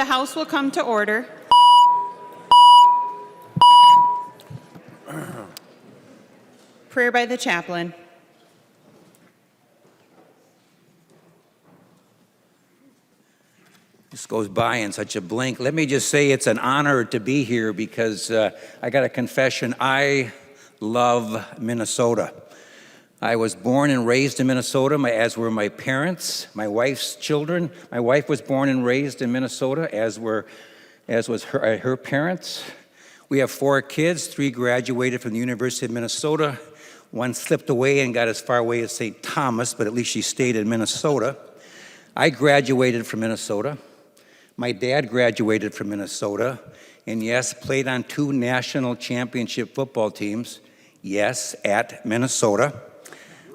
the House will come to order. Prayer by the chaplain. This goes by in such a blink. Let me just say it's an honor to be here because I got a confession. I love Minnesota. I was born and raised in Minnesota, as were my parents, my wife's children. My wife was born and raised in Minnesota, as was her parents. We have 4 kids. 3 graduated from the University of Minnesota. 1 slipped away and got as far away as St. Thomas, but at least she stayed in Minnesota. I graduated from Minnesota. My dad graduated from Minnesota, and yes, played on 2 national championship football teams, yes, at Minnesota.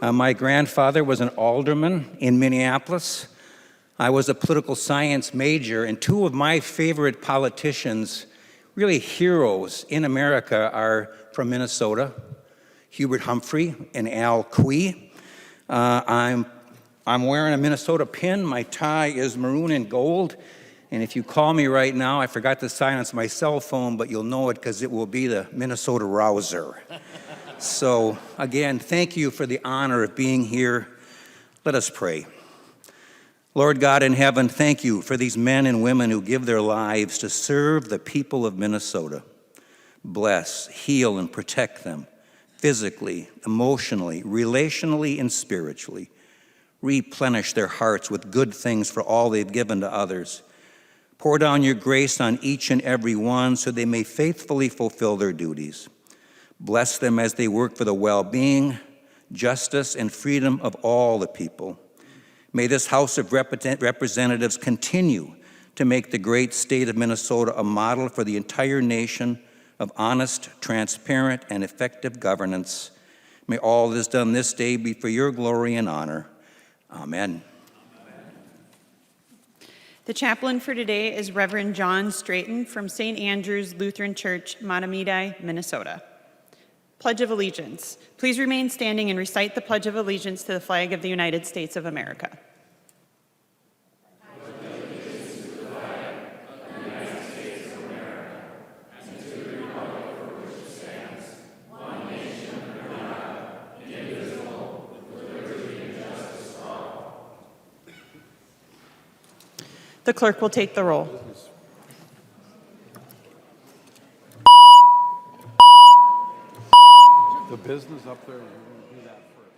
My grandfather was an alderman in Minneapolis. I was a political science major, and 2 of my favorite politicians, really heroes in America, are from Minnesota, Hubert Humphrey and Al Quie. I'm wearing a Minnesota pin. My tie is maroon and gold. And if you call me right now, I forgot to silence my cell phone, but you'll know it because it will be the Minnesota Rouser. So again, thank you for the honor of being here. Let us pray. Lord God in heaven, thank you for these men and women who give their lives to serve the people of Minnesota. Bless, heal, and protect them physically, emotionally, relationally, and spiritually. Replenish their hearts with good things for all they've given to others. Pour down your grace on each and every one so they may faithfully fulfill their duties. Bless them as they work for the well-being, justice, and freedom of all the people. May this House of Representatives continue to make the great state of Minnesota a model for the entire nation of honest, transparent, and effective governance. May all that is done this day be for your glory and honor. Amen. The chaplain for today is Reverend John Straighton from St. Andrew's Lutheran Church, Mahoney, Minnesota. Pledge of Allegiance. Please remain standing and recite the Pledge of Allegiance to the flag of the United States of America. The clerk will take the roll. The business up there, we're going to do that first.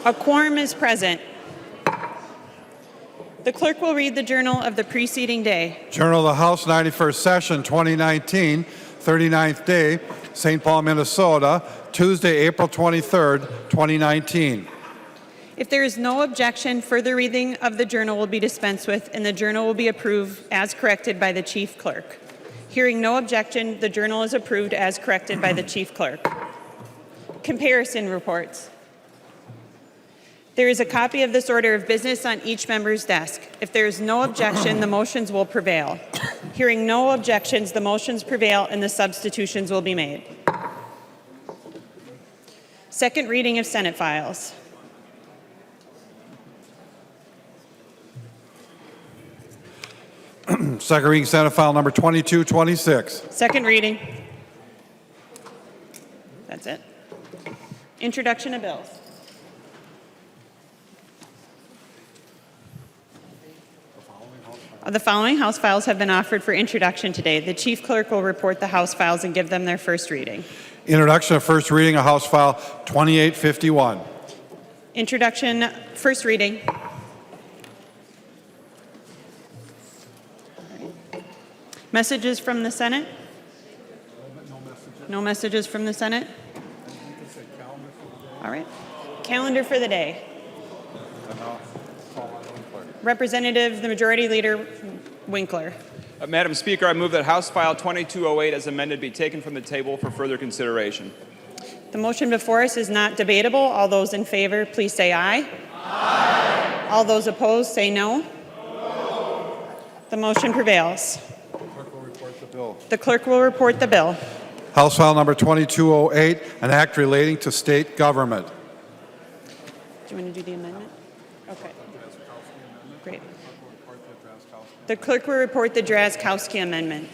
A quorum is present. The clerk will read the journal of the preceding day. Journal of the House, 91st Session, 2019, 39th day, St. Paul, Minnesota, Tuesday, April 23rd, 2019. If there is no objection, further reading of the journal will be dispensed with, and the journal will be approved as corrected by the chief clerk. Hearing no objection, the journal is approved as corrected by the chief clerk. Comparison reports. There is a copy of this order of business on each member's desk. If there is no objection, the motions will prevail. Hearing no objections, the motions prevail and the substitutions will be made. Second reading of Senate files. Second reading, Senate File Number 2226. Second reading. That's it. Introduction of bills. The following House files have been offered for introduction today. The chief clerk will report the House files and give them their first reading. Introduction of first reading of House File 2851. Introduction, first reading. Messages from the Senate? No messages from the Senate? All right. Calendar for the day. Representative, the Majority Leader Winkler. Madam Speaker, I move that House File 2208 as amended be taken from the table for further consideration. The motion before us is not debatable. All those in favor, please say aye. Aye. All those opposed, say no. No. The motion prevails. The clerk will report the bill. House File Number 2208, an act relating to state government. Do you want to do the amendment? Okay. Great. The clerk will report the Drazkowski amendment.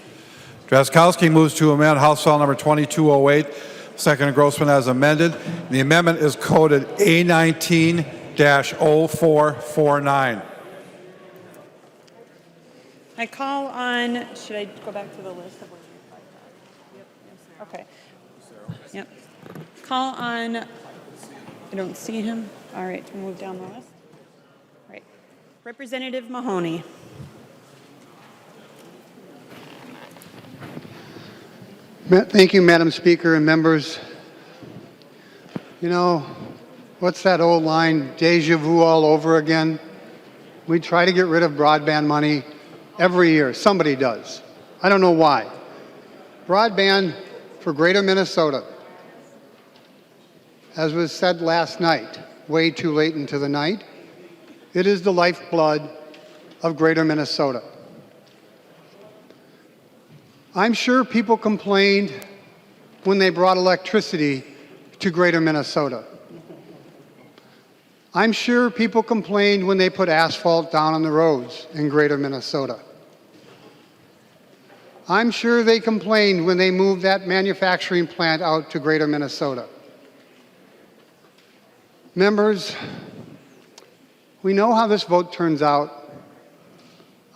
Drazkowski moves to amend House File Number 2208, second engrossment as amended. The amendment is coded A19-0449. I call on, should I go back to the list of what you Okay. Yep. Call on, I don't see him. All right, we'll move down the list. All right. Representative Mahoney. Thank you, Madam Speaker and members. You know, what's that old line, deja vu all over again? We try to get rid of broadband money every year. Somebody does. I don't know why. Broadband for Greater Minnesota, as was said last night, way too late into the night, it is the lifeblood of Greater Minnesota. I'm sure people complained when they brought electricity to Greater Minnesota. I'm sure people complained when they put asphalt down on the roads in Greater Minnesota. I'm sure they complained when they moved that manufacturing plant out to Greater Minnesota. Members, we know how this vote turns out.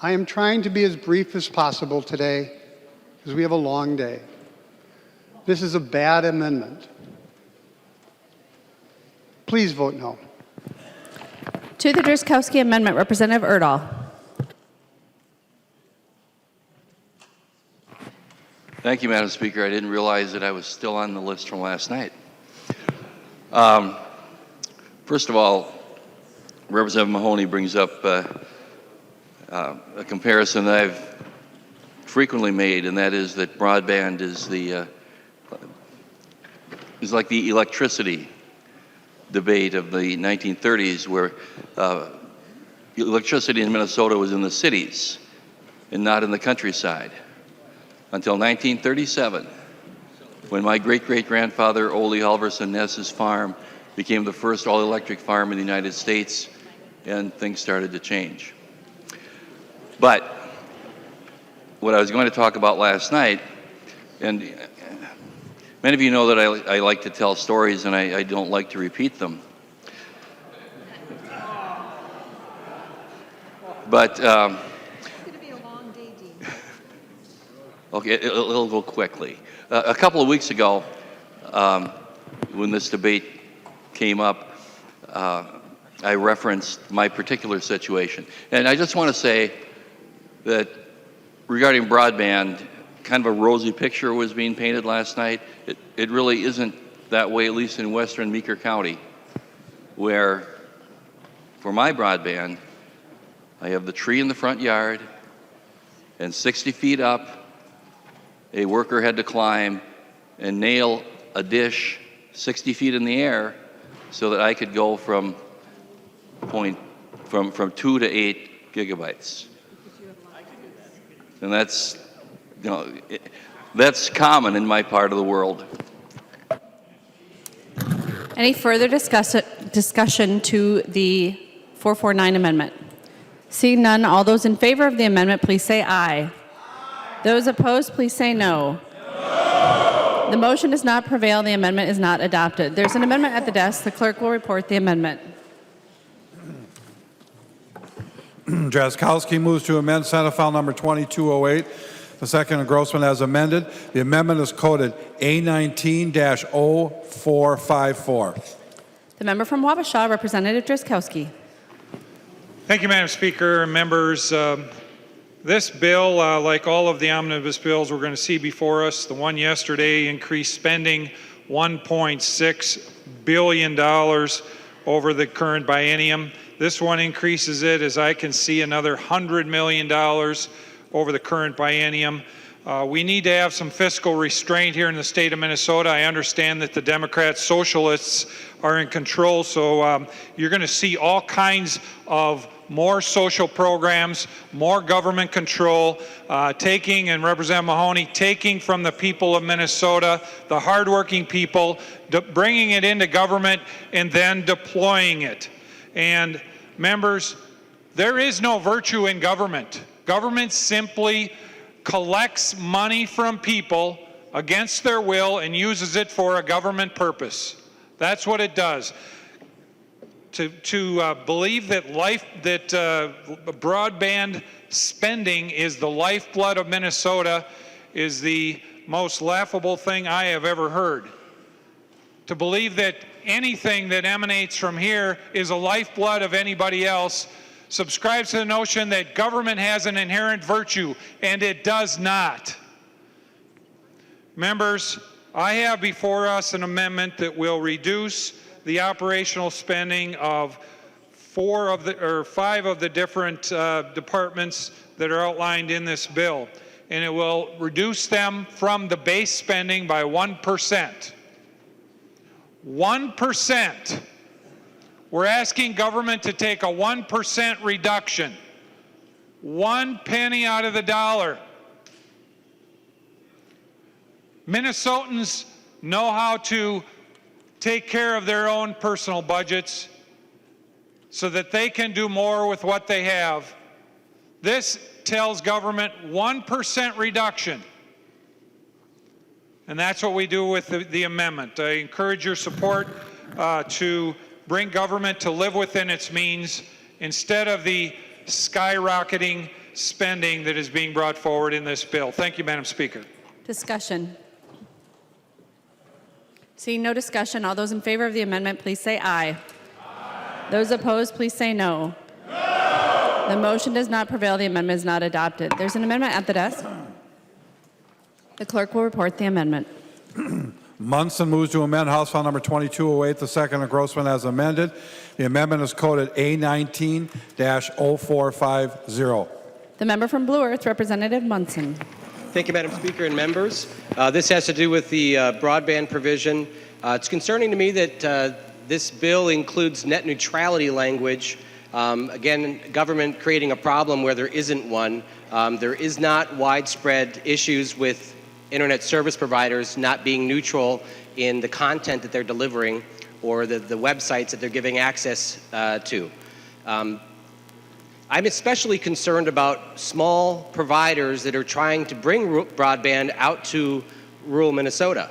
I am trying to be as brief as possible today because we have a long day. This is a bad amendment. Please vote no. To the Drazkowski amendment, Representative Erdahl. Thank you, Madam Speaker. I didn't realize that I was still on the list from last night. First of all, Representative Mahoney brings up a comparison that I've frequently made, and that is that broadband is like the electricity debate of the 1930s, where electricity in Minnesota was in the cities and not in the countryside. Until 1937, when my great-great-grandfather, Ole Halverson Ness's farm, became the first all-electric farm in the United States, and things started to change. But what I was going to talk about last night, and many of you know that I like to tell stories and I don't like to repeat them. But okay, it'll go quickly. A couple of weeks ago, when this debate came up, I referenced my particular situation. And I just want to say that regarding broadband, kind of a rosy picture was being painted last night. It really isn't that way, at least in western Meeker County, where for my broadband, I have the tree in the front yard, and 60 feet up, a worker had to climb and nail a dish 60 feet in the air so that I could go from 2 to 8 gigabytes. And that's, that's common in my part of the world. Any further discussion to the 449 amendment? Seeing none, all those in favor of the amendment, please say aye. Those opposed, please say no. The motion does not prevail. The amendment is not adopted. There's an amendment at the desk. The clerk will report the amendment. Drazkowski moves to amend Senate File Number 2208. The second engrossment as amended. The amendment is coded A19-0454. The member from Wabasha, Representative Drazkowski. Thank you, Madam Speaker and members. This bill, like all of the omnibus bills we're going to see before us, the one yesterday increased spending $1.6 billion over the current biennium. This one increases it, as I can see, another $100 million over the current biennium. We need to have some fiscal restraint here in the state of Minnesota. I understand that the Democrats, socialists are in control, so you're going to see all kinds of more social programs, more government control, taking, and Representative Mahoney, taking from the people of Minnesota, the hardworking people, bringing it into government, and then deploying it. And members, there is no virtue in government. Government simply collects money from people against their will and uses it for a government purpose. That's what it does. To believe that broadband spending is the lifeblood of Minnesota is the most laughable thing I have ever heard. To believe that anything that emanates from here is a lifeblood of anybody else subscribes to the notion that government has an inherent virtue, and it does not. Members, I have before us an amendment that will reduce the operational spending of 5 of the different departments that are outlined in this bill, and it will reduce them from the base spending by 1%. 1%. We're asking government to take a 1% reduction. 1 penny out of the dollar. Minnesotans know how to take care of their own personal budgets so that they can do more with what they have. This tells government 1% reduction. And that's what we do with the amendment. I encourage your support to bring government to live within its means instead of the skyrocketing spending that is being brought forward in this bill. Thank you, Madam Speaker. Discussion. Seeing no discussion, all those in favor of the amendment, please say aye. Aye. Those opposed, please say no. No. The motion does not prevail. The amendment is not adopted. There's an amendment at the desk. The clerk will report the amendment. Munson moves to amend House File Number 2208, the second engrossment as amended. The amendment is coded A19-0450. The member from Blue Earth, Representative Munson. Thank you, Madam Speaker and members. This has to do with the broadband provision. It's concerning to me that this bill includes net neutrality language. Again, government creating a problem where there isn't one. There is not widespread issues with internet service providers not being neutral in the content that they're delivering or the websites that they're giving access to. I'm especially concerned about small providers that are trying to bring broadband out to rural Minnesota.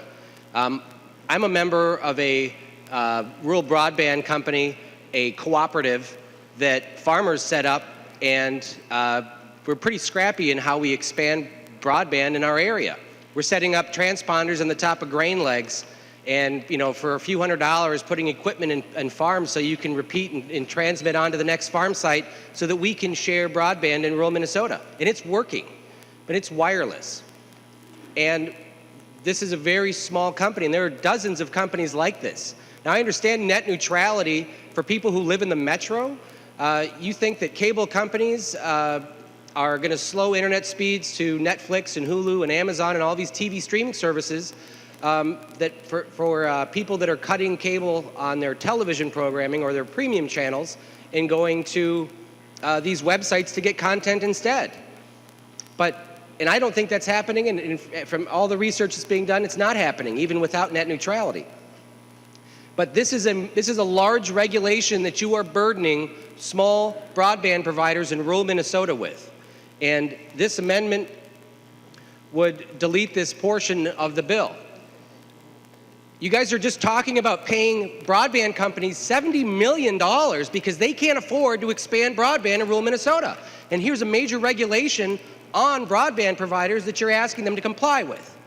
I'm a member of a rural broadband company, a cooperative that farmers set up, and we're pretty scrappy in how we expand broadband in our area. We're setting up transponders on the top of grain legs and for a few $100s putting equipment in farms so you can repeat and transmit onto the next farm site so that we can share broadband in rural Minnesota. And it's working, but it's wireless. And this is a very small company, and there are dozens of companies like this. Now, I understand net neutrality for people who live in the metro. You think that cable companies are going to slow internet speeds to Netflix and Hulu and Amazon and all these TV streaming services that for people that are cutting cable on their television programming or their premium channels and going to these websites to get content instead. And I don't think that's happening, and from all the research that's being done, it's not happening, even without net neutrality. But this is a large regulation that you are burdening small broadband providers in rural Minnesota with. And this amendment would delete this portion of the bill. You guys are just talking about paying broadband companies $70 million because they can't afford to expand broadband in rural Minnesota. And here's a major regulation on broadband providers that you're asking them to comply with.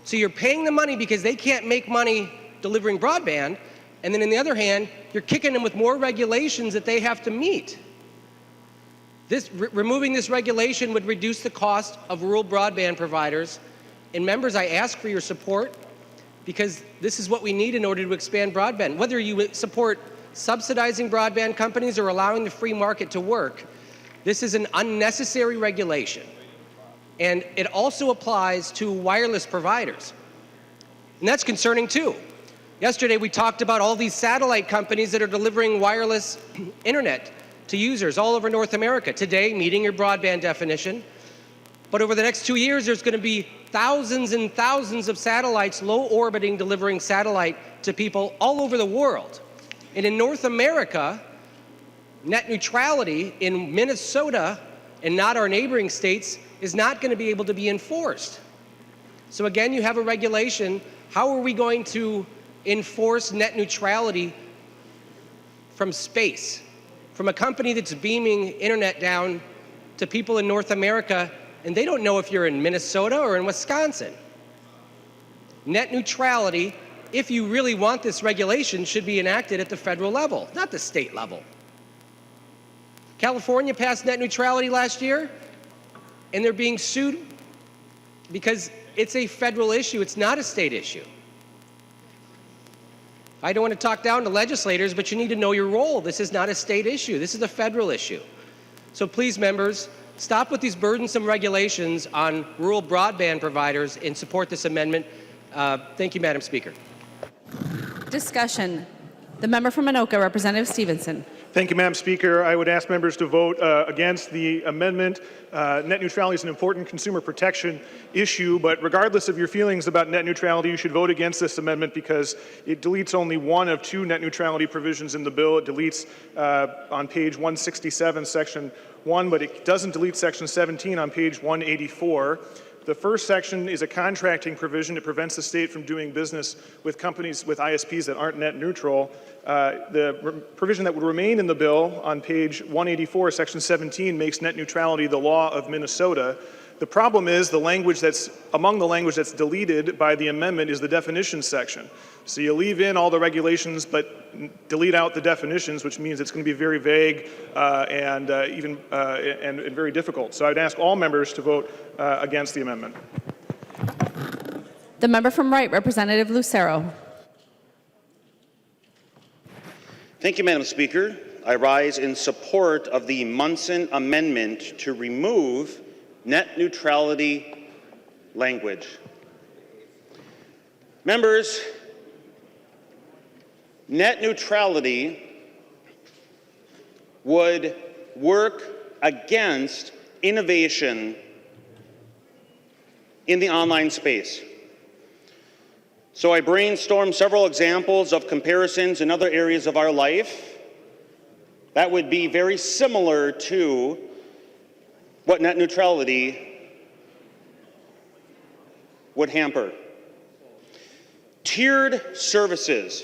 So you're paying them money because they can't make money delivering broadband, and then on the other hand, you're kicking them with more regulations that they have to meet. Removing this regulation would reduce the cost of rural broadband providers. And members, I ask for your support because this is what we need in order to expand broadband. Whether you support subsidizing broadband companies or allowing the free market to work, this is an unnecessary regulation. And it also applies to wireless providers. And that's concerning too. Yesterday we talked about all these satellite companies that are delivering wireless internet to users all over North America. Today, meeting your broadband definition. But over the next 2 years, there's going to be thousands and thousands of satellites low orbiting, delivering satellite to people all over the world. And in North America, net neutrality in Minnesota and not our neighboring states is not going to be able to be enforced. So again, you have a regulation. How are we going to enforce net neutrality from space, from a company that's beaming internet down to people in North America, and they don't know if you're in Minnesota or in Wisconsin? Net neutrality, if you really want this regulation, should be enacted at the federal level, not the state level. California passed net neutrality last year, and they're being sued because it's a federal issue. It's not a state issue. I don't want to talk down to legislators, but you need to know your role. This is not a state issue. This is a federal issue. So please, members, stop with these burdensome regulations on rural broadband providers and support this amendment. Thank you, Madam Speaker. Discussion. The member from Anoka, Representative Stevenson. Thank you, Madam Speaker. I would ask members to vote against the amendment. Net neutrality is an important consumer protection issue, but regardless of your feelings about net neutrality, you should vote against this amendment because it deletes only one of two net neutrality provisions in the bill. It deletes on page 167, section 1, but it doesn't delete section 17 on page 184. The first section is a contracting provision. It prevents the state from doing business with companies, with ISPs that aren't net neutral. The provision that would remain in the bill on page 184, section 17, makes net neutrality the law of Minnesota. The problem is the language that's, among the language that's deleted by the amendment is the definitions section. So you leave in all the regulations, but delete out the definitions, which means it's going to be very vague and very difficult. So I'd ask all members to vote against the amendment. The member from Wright, Representative Lucero. Thank you, Madam Speaker. I rise in support of the Munson amendment to remove net neutrality language. Members, net neutrality would work against innovation in the online space. So I brainstormed several examples of comparisons in other areas of our life that would be very similar to what net neutrality would hamper. Tiered services.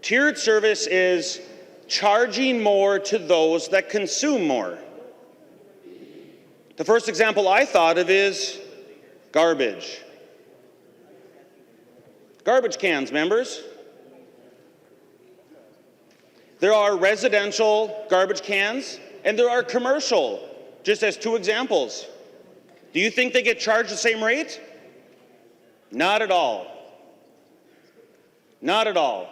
Tiered service is charging more to those that consume more. The first example I thought of is garbage. Garbage cans, members. There are residential garbage cans and there are commercial, just as two examples. Do you think they get charged the same rate? Not at all. Not at all.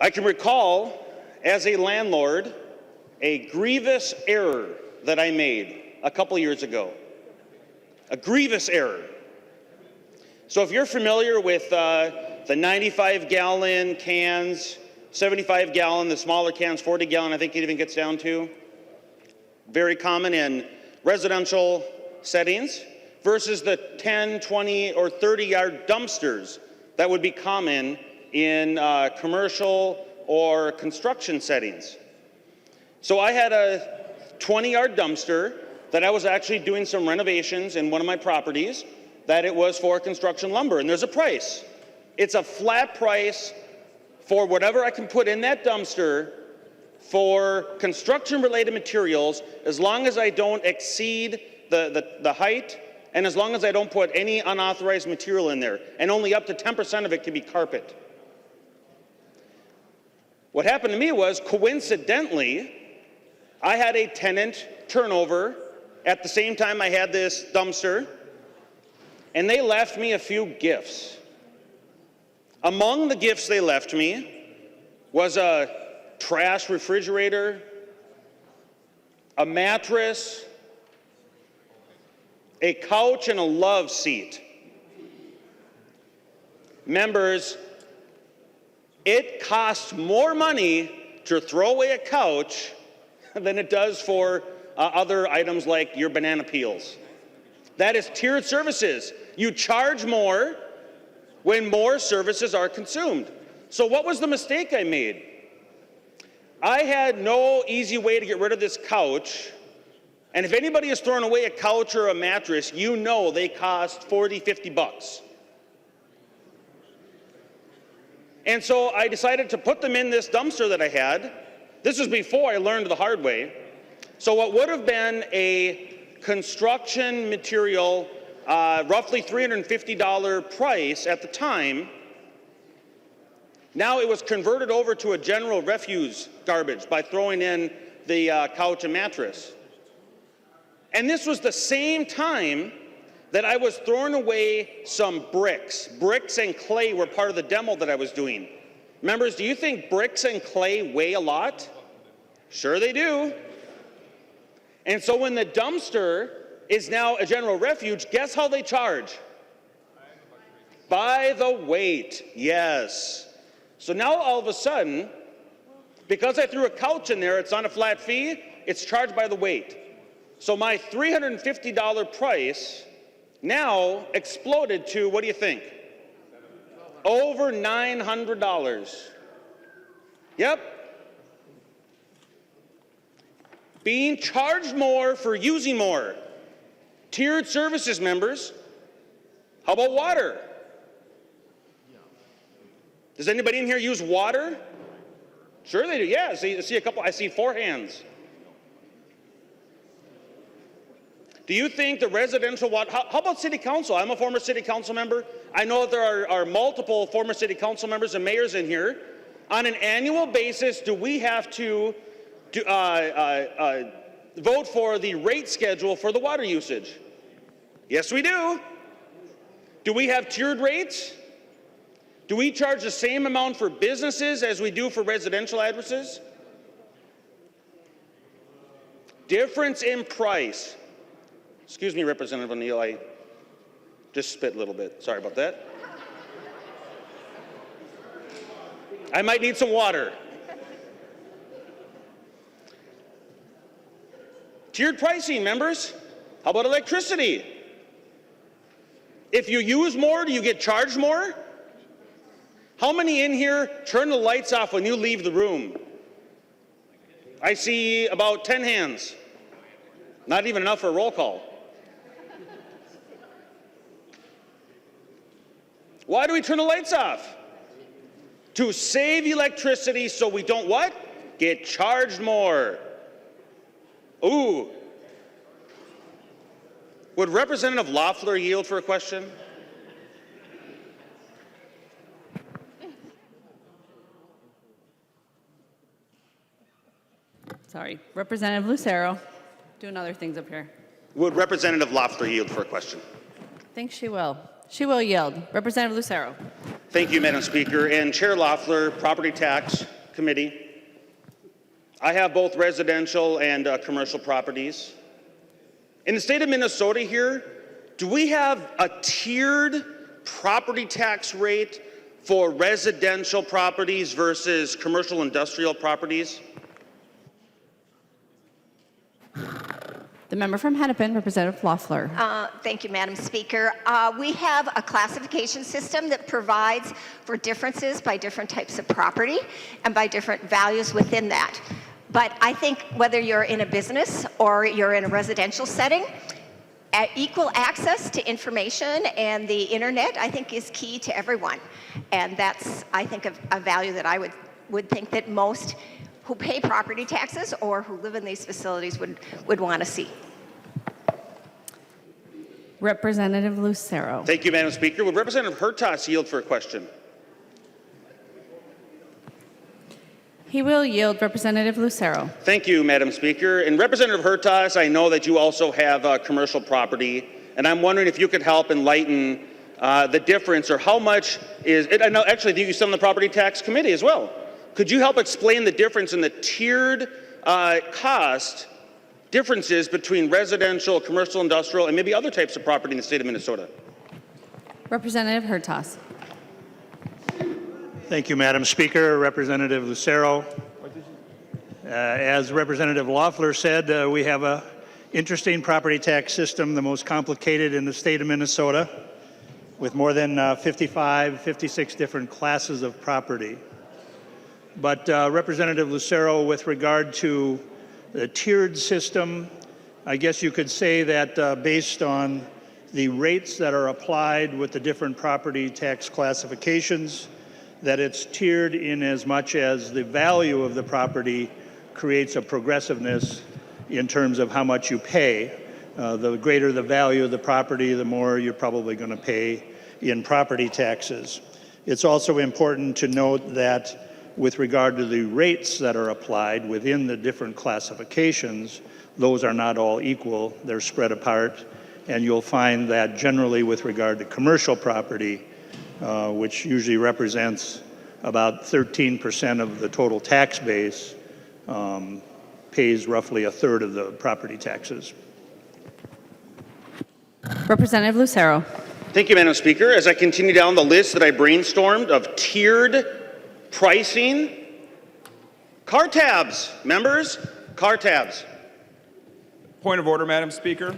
I can recall, as a landlord, a grievous error that I made a couple years ago. A grievous error. So if you're familiar with the 95-gallon cans, 75-gallon, the smaller cans, 40-gallon, I think it even gets down to, very common in residential settings, versus the 10, 20, or 30-yard dumpsters that would be common in commercial or construction settings. So I had a 20-yard dumpster that I was actually doing some renovations in one of my properties, that it was for construction lumber, and there's a price. It's a flat price for whatever I can put in that dumpster for construction-related materials, as long as I don't exceed the height, and as long as I don't put any unauthorized material in there, and only up to 10% of it can be carpet. What happened to me was, coincidentally, I had a tenant turnover at the same time I had this dumpster, and they left me a few gifts. Among the gifts they left me was a trash refrigerator, a mattress, a couch, and a love seat. Members, it costs more money to throw away a couch than it does for other items like your banana peels. That is tiered services. You charge more when more services are consumed. So what was the mistake I made? I had no easy way to get rid of this couch. And if anybody has thrown away a couch or a mattress, you know they cost $40, $50. And so I decided to put them in this dumpster that I had. This was before I learned the hard way. So what would have been a construction material, roughly $350 price at the time, now it was converted over to a general refuse garbage by throwing in the couch and mattress. And this was the same time that I was throwing away some bricks. Bricks and clay were part of the demo that I was doing. Members, do you think bricks and clay weigh a lot? Sure they do. And so when the dumpster is now a general refuge, guess how they charge? By the weight, yes. So now all of a sudden, because I threw a couch in there, it's on a flat fee, it's charged by the weight. So my $350 price now exploded to, what do you think? Over $900. Yep. Being charged more for using more. Tiered services, members. How about water? Does anybody in here use water? Sure they do. Yeah, I see a couple. I see 4 hands. Do you think the residential water, how about city council? I'm a former city council member. I know that there are multiple former city council members and mayors in here. On an annual basis, do we have to vote for the rate schedule for the water usage? Yes, we do. Do we have tiered rates? Do we charge the same amount for businesses as we do for residential addresses? Difference in price. Excuse me, Representative O'Neill, I just spit a little bit. Sorry about that. I might need some water. Tiered pricing, members. How about electricity? If you use more, do you get charged more? How many in here turn the lights off when you leave the room? I see about 10 hands. Not even enough for a roll call. Why do we turn the lights off? To save electricity so we don't what? Get charged more. Ooh. Would Representative Loeffler yield for a question? Sorry. Representative Lucero doing other things up here. Would Representative Loeffler yield for a question? I think she will. She will yield. Representative Lucero. Thank you, Madam Speaker. And Chair Loeffler, Property Tax Committee. I have both residential and commercial properties. In the state of Minnesota here, do we have a tiered property tax rate for residential properties versus commercial industrial properties? The member from Hennepin, Representative Loeffler. Thank you, Madam Speaker. We have a classification system that provides for differences by different types of property and by different values within that. But I think whether you're in a business or you're in a residential setting, equal access to information and the internet, I think, is key to everyone. And that's, I think, a value that I would think that most who pay property taxes or who live in these facilities would want to see. Representative Lucero. Thank you, Madam Speaker. Would Representative Hertas yield for a question? He will yield. Representative Lucero. Thank you, Madam Speaker. And Representative Hertas, I know that you also have commercial property, and I'm wondering if you could help enlighten the difference or how much is it. I know actually you sit on the Property Tax Committee as well. Could you help explain the difference in the tiered cost differences between residential, commercial, industrial, and maybe other types of property in the state of Minnesota? Representative Hertas. Thank you, Madam Speaker. Representative Lucero. As Representative Loeffler said, we have an interesting property tax system, the most complicated in the state of Minnesota, with more than 56 different classes of property. But Representative Lucero, with regard to the tiered system, I guess you could say that based on the rates that are applied with the different property tax classifications, that it's tiered in as much as the value of the property creates a progressiveness in terms of how much you pay. The greater the value of the property, the more you're probably going to pay in property taxes. It's also important to note that with regard to the rates that are applied within the different classifications, those are not all equal. They're spread apart, and you'll find that generally with regard to commercial property, which usually represents about 13% of the total tax base, pays roughly a third of the property taxes. Representative Lucero. Thank you, Madam Speaker. As I continue down the list that I brainstormed of tiered pricing, car tabs, members, car tabs. Point of order, Madam Speaker.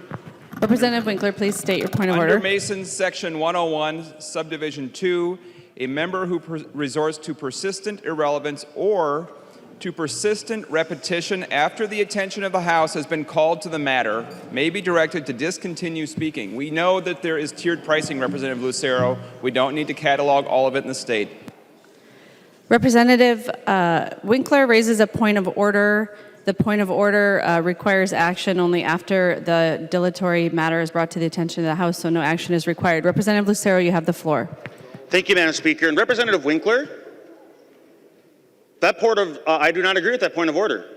Representative Winkler, please state your point of Under order. Mason's Section 101, Subdivision 2, a member who resorts to persistent irrelevance or to persistent repetition after the attention of the House has been called to the matter may be directed to discontinue speaking. We know that there is tiered pricing, Representative Lucero. We don't need to catalog all of it in the state. Representative Winkler raises a point of order. The point of order requires action only after the dilatory matter is brought to the attention of the House, so no action is required. Representative Lucero, you have the floor. Thank you, Madam Speaker. And Representative Winkler, I do not agree with that point of order.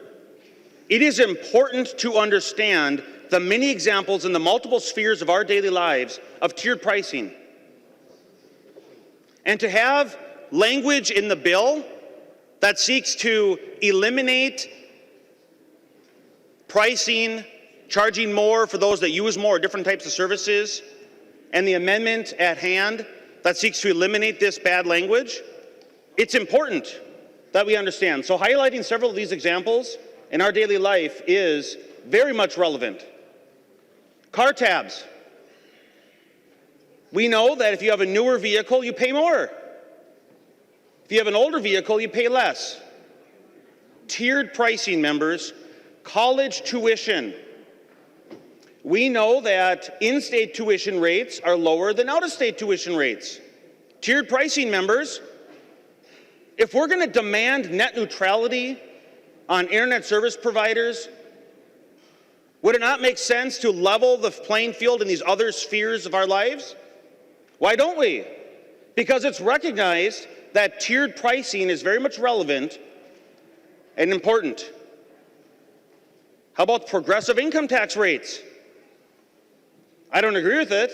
It is important to understand the many examples in the multiple spheres of our daily lives of tiered pricing. And to have language in the bill that seeks to eliminate pricing, charging more for those that use more different types of services, and the amendment at hand that seeks to eliminate this bad language, it's important that we understand. So highlighting several of these examples in our daily life is very much relevant. Car tabs. We know that if you have a newer vehicle, you pay more. If you have an older vehicle, you pay less. Tiered pricing, members. College tuition. We know that in-state tuition rates are lower than out-of-state tuition rates. Tiered pricing, members. If we're going to demand net neutrality on internet service providers, would it not make sense to level the playing field in these other spheres of our lives? Why don't we? Because it's recognized that tiered pricing is very much relevant and important. How about progressive income tax rates? I don't agree with it.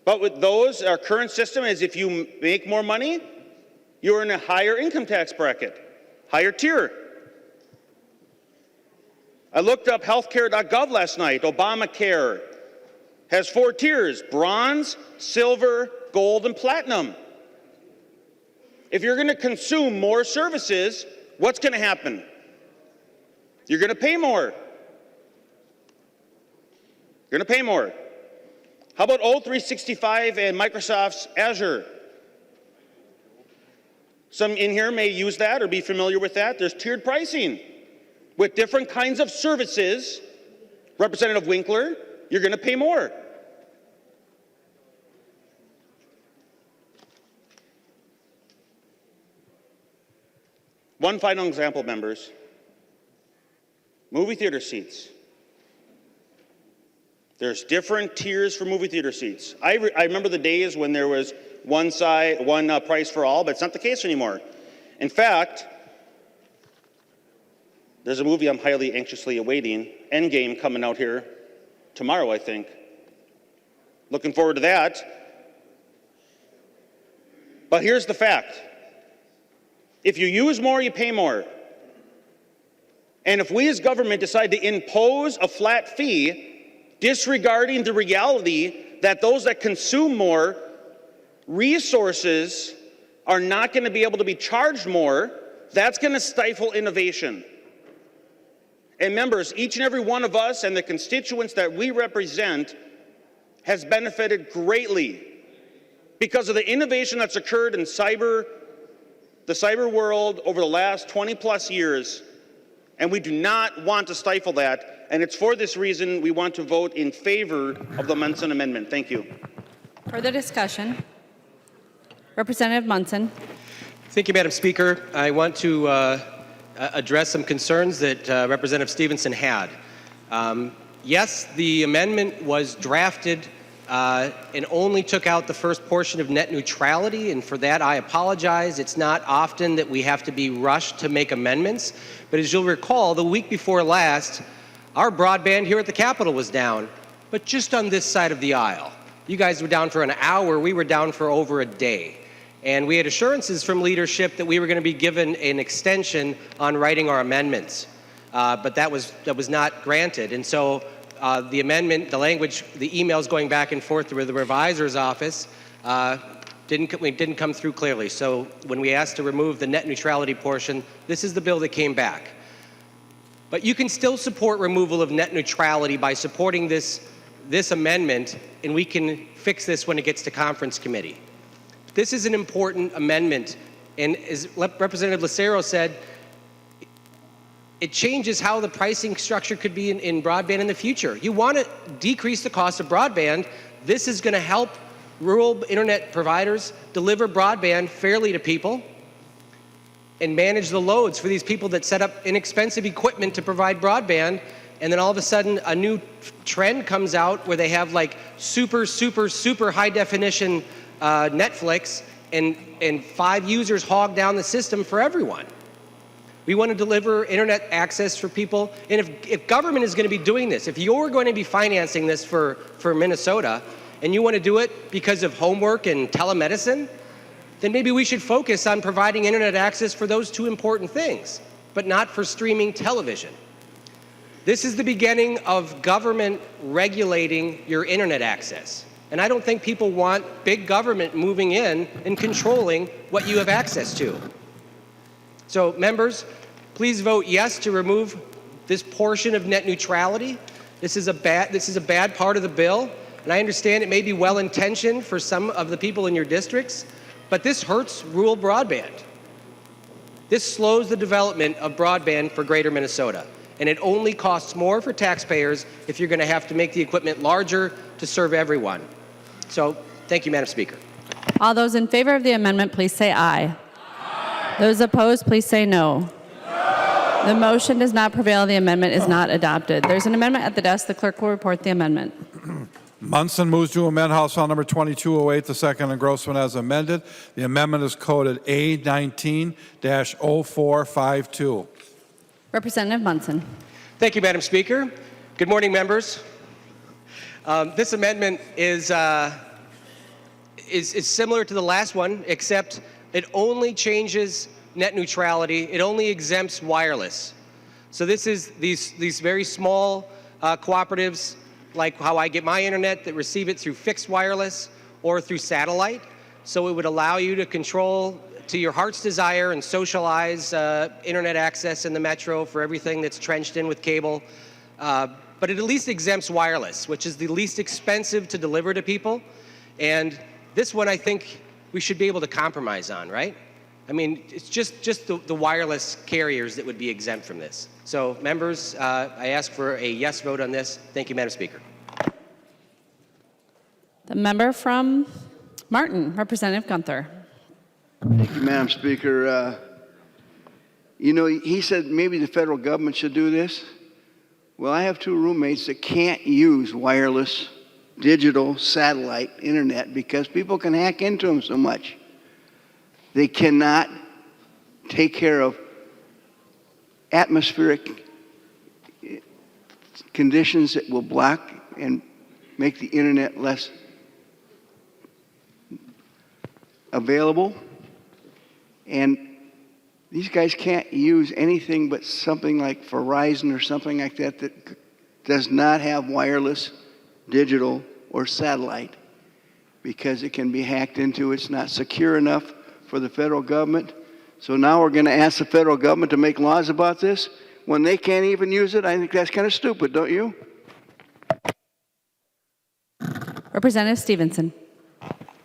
But with those, our current system is if you make more money, you're in a higher income tax bracket, higher tier. I looked up healthcare.gov last night. Obamacare has 4 tiers: bronze, silver, gold, and platinum. If you're going to consume more services, what's going to happen? You're going to pay more. You're going to pay more. How about O365 and Microsoft's Azure? Some in here may use that or be familiar with that. There's tiered pricing with different kinds of services. Representative Winkler, you're going to pay more. One final example, members. Movie theater seats. There's different tiers for movie theater seats. I remember the days when there was one price for all, but it's not the case anymore. In fact, there's a movie I'm highly anxiously awaiting, Endgame, coming out here tomorrow, I think. Looking forward to that. But here's the fact. If you use more, you pay more. And if we as government decide to impose a flat fee, disregarding the reality that those that consume more resources are not going to be able to be charged more, that's going to stifle innovation. And members, each and every one of us and the constituents that we represent has benefited greatly because of the innovation that's occurred in the cyber world over the last 20 plus years. And we do not want to stifle that. And it's for this reason we want to vote in favor of the Munson Amendment. Thank you. Further discussion? Representative Munson. Thank you, Madam Speaker. I want to address some concerns that Representative Stevenson had. Yes, the amendment was drafted and only took out the first portion of net neutrality, and for that I apologize. It's not often that we have to be rushed to make amendments, but as you'll recall, the week before last, our broadband here at the Capitol was down, but just on this side of the aisle. You guys were down for an hour, we were down for over a day. And we had assurances from leadership that we were going to be given an extension on writing our amendments, but that was not granted. And so the amendment, the language, the emails going back and forth with the revisor's office didn't come through clearly. So when we asked to remove the net neutrality portion, this is the bill that came back. But you can still support removal of net neutrality by supporting this amendment, and we can fix this when it gets to conference committee. This is an important amendment, and as Representative Lucero said, it changes how the pricing structure could be in broadband in the future. You want to decrease the cost of broadband. This is going to help rural internet providers deliver broadband fairly to people and manage the loads for these people that set up inexpensive equipment to provide broadband, and then all of a sudden a new trend comes out where they have like super high definition Netflix and 5 users hog down the system for everyone. We want to deliver internet access for people, and if government is going to be doing this, if you're going to be financing this for Minnesota, and you want to do it because of homework and telemedicine, then maybe we should focus on providing internet access for those 2 important things, but not for streaming television. This is the beginning of government regulating your internet access. And I don't think people want big government moving in and controlling what you have access to. So members, please vote yes to remove this portion of net neutrality. This is a bad part of the bill, and I understand it may be well-intentioned for some of the people in your districts, but this hurts rural broadband. This slows the development of broadband for greater Minnesota, and it only costs more for taxpayers if you're going to have to make the equipment larger to serve everyone. So, thank you, Madam Speaker. All those in favor of the amendment, please say aye. Aye. Those opposed, please say no. No. The motion does not prevail. The amendment is not adopted. There's an amendment at the desk. The clerk will report the amendment. Munson moves to amend House File Number 2208, the second engrossment as amended. The amendment is coded A19-0452. Representative Munson. Thank you, Madam Speaker. Good morning, members. This amendment is similar to the last one, except it only changes net neutrality. It only exempts wireless. So this is these very small cooperatives, like how I get my internet, that receive it through fixed wireless or through satellite. So it would allow you to control to your heart's desire and socialize internet access in the metro for everything that's trenched in with cable. But it at least exempts wireless, which is the least expensive to deliver to people. And this one, I think we should be able to compromise on, right? I mean, it's just the wireless carriers that would be exempt from this. So, members, I ask for a yes vote on this. Thank you, Madam Speaker. The member from Martin, Representative Gunther. Thank you, Madam Speaker. You know, he said maybe the federal government should do this. Well, I have two roommates that can't use wireless, digital, satellite internet because people can hack into them so much. They cannot take care of atmospheric conditions that will block and make the internet less available. And these guys can't use anything but something like Verizon or something like that that does not have wireless, digital, or satellite because it can be hacked into. It's not secure enough for the federal government. So now we're going to ask the federal government to make laws about this when they can't even use it. I think that's kind of stupid, don't you? Representative Stevenson.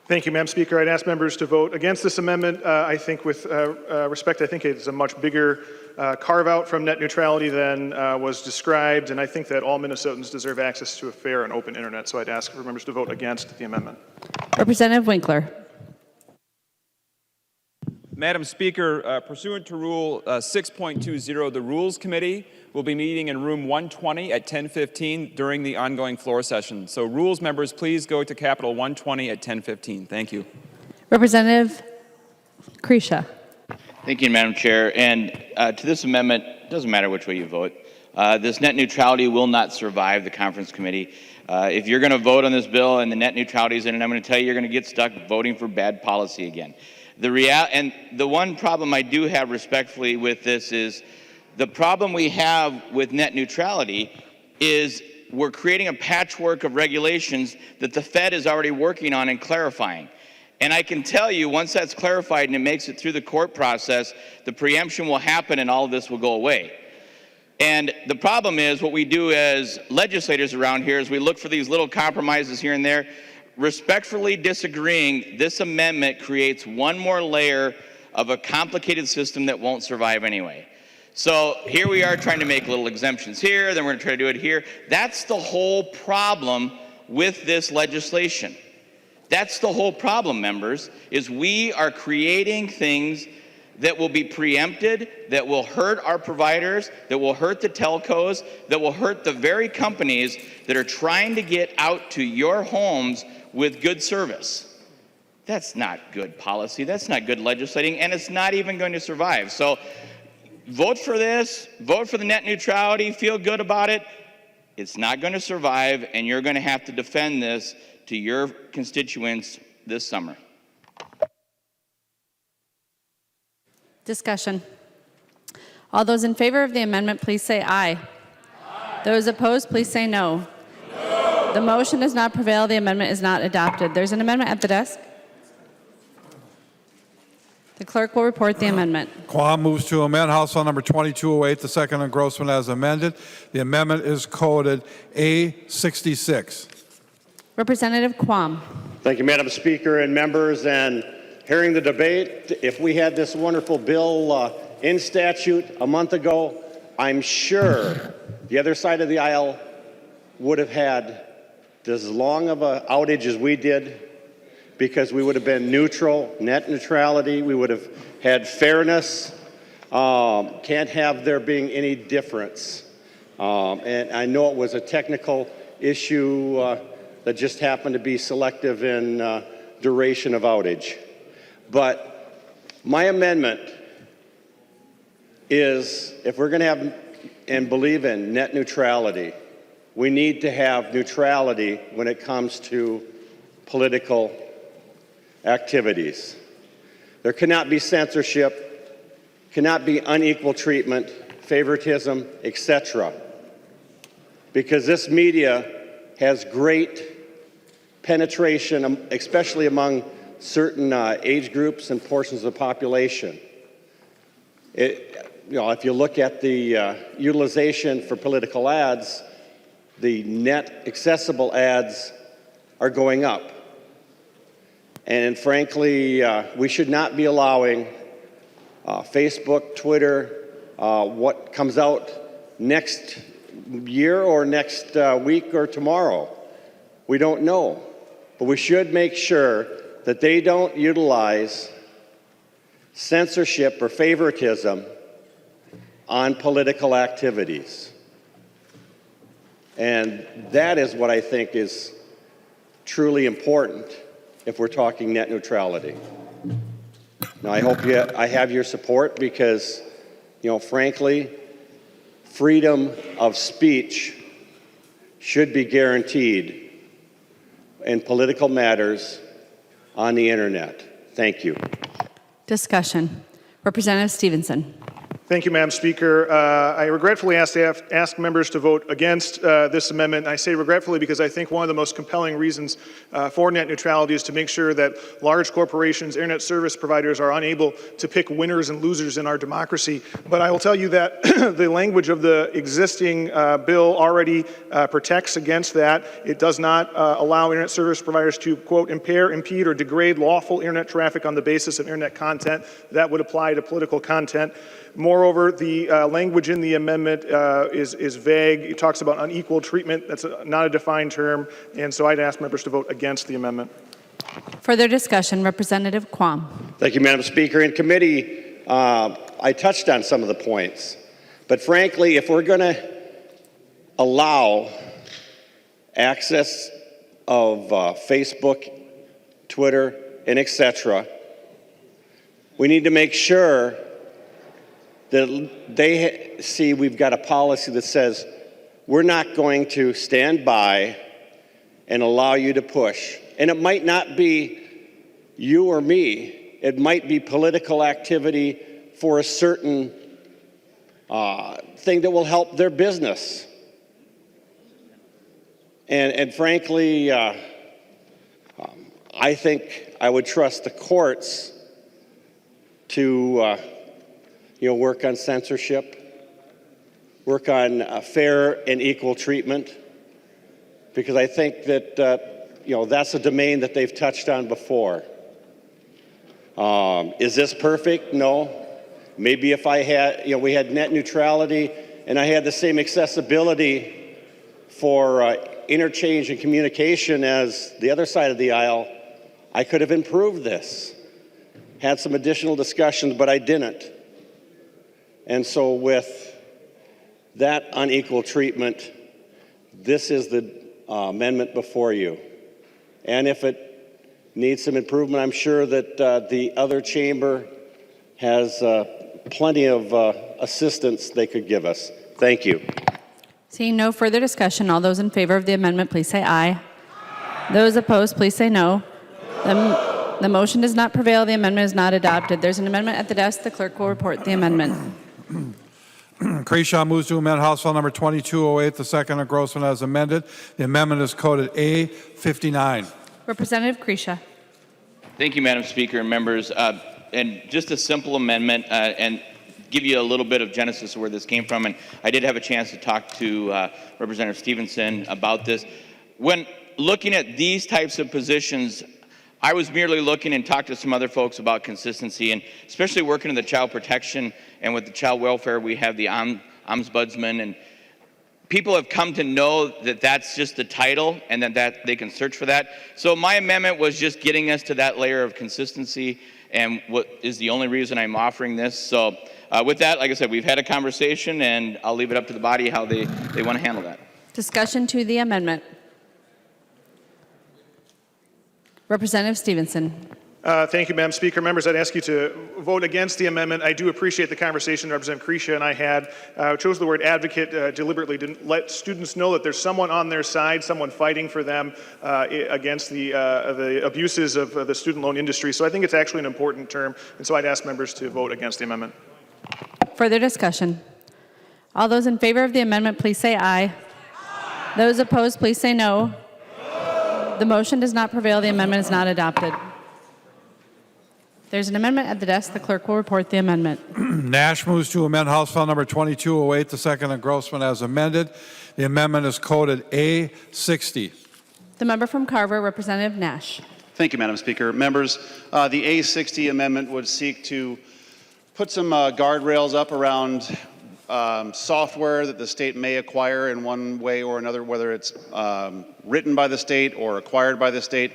Thank you, Madam Speaker. I'd ask members to vote against this amendment. I think with respect, I think it's a much bigger carve out from net neutrality than was described, and I think that all Minnesotans deserve access to a fair and open internet, so I'd ask for members to vote against the amendment. Representative Winkler. Madam Speaker, pursuant to Rule 6.20, the Rules Committee will be meeting in room 120 at 10:15 during the ongoing floor session. So Rules members, please go to Capitol 120 at 10:15. Thank you. Representative Kresha. Thank you, Madam Chair. And to this amendment, it doesn't matter which way you vote. This net neutrality will not survive the conference committee. If you're going to vote on this bill and the net neutrality is in it, I'm going to tell you you're going to get stuck voting for bad policy again. And the one problem I do have respectfully with this is the problem we have with net neutrality is we're creating a patchwork of regulations that the Fed is already working on and clarifying. And I can tell you, once that's clarified and it makes it through the court process, the preemption will happen and all of this will go away. And the problem is what we do as legislators around here is we look for these little compromises here and there. Respectfully disagreeing, this amendment creates one more layer of a complicated system that won't survive anyway. So here we are trying to make little exemptions here, then we're going to try to do it here. That's the whole problem with this legislation. That's the whole problem, members, is we are creating things that will be preempted, that will hurt our providers, that will hurt the telcos, that will hurt the very companies that are trying to get out to your homes with good service. That's not good policy. That's not good legislating, and it's not even going to survive. So vote for this, vote for the net neutrality, feel good about it. It's not going to survive, and you're going to have to defend this to your constituents this summer. Discussion. All those in favor of the amendment, please say aye. Aye. Those opposed, please say no. No. The motion does not prevail. The amendment is not adopted. There's an amendment at the desk. The clerk will report the amendment. Quam moves to amend House Bill number 2208, the second engrossment as amended. The amendment is coded A66. Representative Quam. Thank you, Madam Speaker and members. And hearing the debate, if we had this wonderful bill in statute a month ago, I'm sure the other side of the aisle would have had as long of an outage as we did, because we would have been neutral, net neutrality, we would have had fairness, can't have there being any difference. And I know it was a technical issue that just happened to be selective in duration of outage. But my amendment is if we're going to have and believe in net neutrality, we need to have neutrality when it comes to political activities. There cannot be censorship, cannot be unequal treatment, favoritism, etc. Because this media has great penetration, especially among certain age groups and portions of the population. If you look at the utilization for political ads, the net accessible ads are going up. And frankly, we should not be allowing Facebook, Twitter, what comes out next year or next week or tomorrow. We don't know. But we should make sure that they don't utilize censorship or favoritism on political activities. And that is what I think is truly important if we're talking net neutrality. Now, I hope I have your support because, frankly, freedom of speech should be guaranteed in political matters on the internet. Thank you. Discussion. Representative Stevenson. Thank you, Madam Speaker. I regretfully ask members to vote against this amendment. I say regretfully because I think one of the most compelling reasons for net neutrality is to make sure that large corporations, internet service providers are unable to pick winners and losers in our democracy. But I will tell you that the language of the existing bill already protects against that. It does not allow internet service providers to, quote, impair, impede, or degrade lawful internet traffic on the basis of internet content. That would apply to political content. Moreover, the language in the amendment is vague. It talks about unequal treatment. That's not a defined term. And so I'd ask members to vote against the amendment. Further discussion. Representative Quam. Thank you, Madam Speaker. In committee, I touched on some of the points. But frankly, if we're going to allow access of Facebook, Twitter, and etc., we need to make sure that they see we've got a policy that says we're not going to stand by and allow you to push. And it might not be you or me. It might be political activity for a certain thing that will help their business. And frankly, I think I would trust the courts to work on censorship, work on fair and equal treatment, because I think that that's a domain that they've touched on before. Is this perfect? No. Maybe if I had, we had net neutrality and I had the same accessibility for interchange and communication as the other side of the aisle, I could have improved this. Had some additional discussions, but I didn't. And so with that unequal treatment, this is the amendment before you. And if it needs some improvement, I'm sure that the other chamber has plenty of assistance they could give us. Thank you. Seeing no further discussion, all those in favor of the amendment, please say aye. Those opposed, please say no. The motion does not prevail. The amendment is not adopted. There's an amendment at the desk. The clerk will report the amendment. Kreshaw moves to amend House Bill number 2208, the second engrossment as amended. The amendment is coded A59. Representative Kreshaw. Thank you, Madam Speaker and members. And just a simple amendment and give you a little bit of genesis of where this came from. And I did have a chance to talk to Representative Stevenson about this. When looking at these types of positions, I was merely looking and talked to some other folks about consistency, and especially working in the child protection and with the child welfare, we have the ombudsman, and people have come to know that that's just the title and that they can search for that. So my amendment was just getting us to that layer of consistency, and what is the only reason I'm offering this. So with that, like I said, we've had a conversation, and I'll leave it up to the body how they want to handle that. Discussion to the amendment. Representative Stevenson. Thank you, Madam Speaker. Members, I'd ask you to vote against the amendment. I do appreciate the conversation Representative Crecia and I had. Chose the word advocate deliberately to let students know that there's someone on their side, someone fighting for them against the abuses of the student loan industry. So I think it's actually an important term, and so I'd ask members to vote against the amendment. Further discussion? All those in favor of the amendment, please say aye. Those opposed, please say no. The motion does not prevail. The amendment is not adopted. There's an amendment at the desk. The clerk will report the amendment. Nash moves to amend House File Number 2208, the second engrossment as amended. The amendment is coded A60. The member from Carver, Representative Nash. Thank you, Madam Speaker. Members, the A60 amendment would seek to put some guardrails up around software that the state may acquire in one way or another, whether it's written by the state or acquired by the state.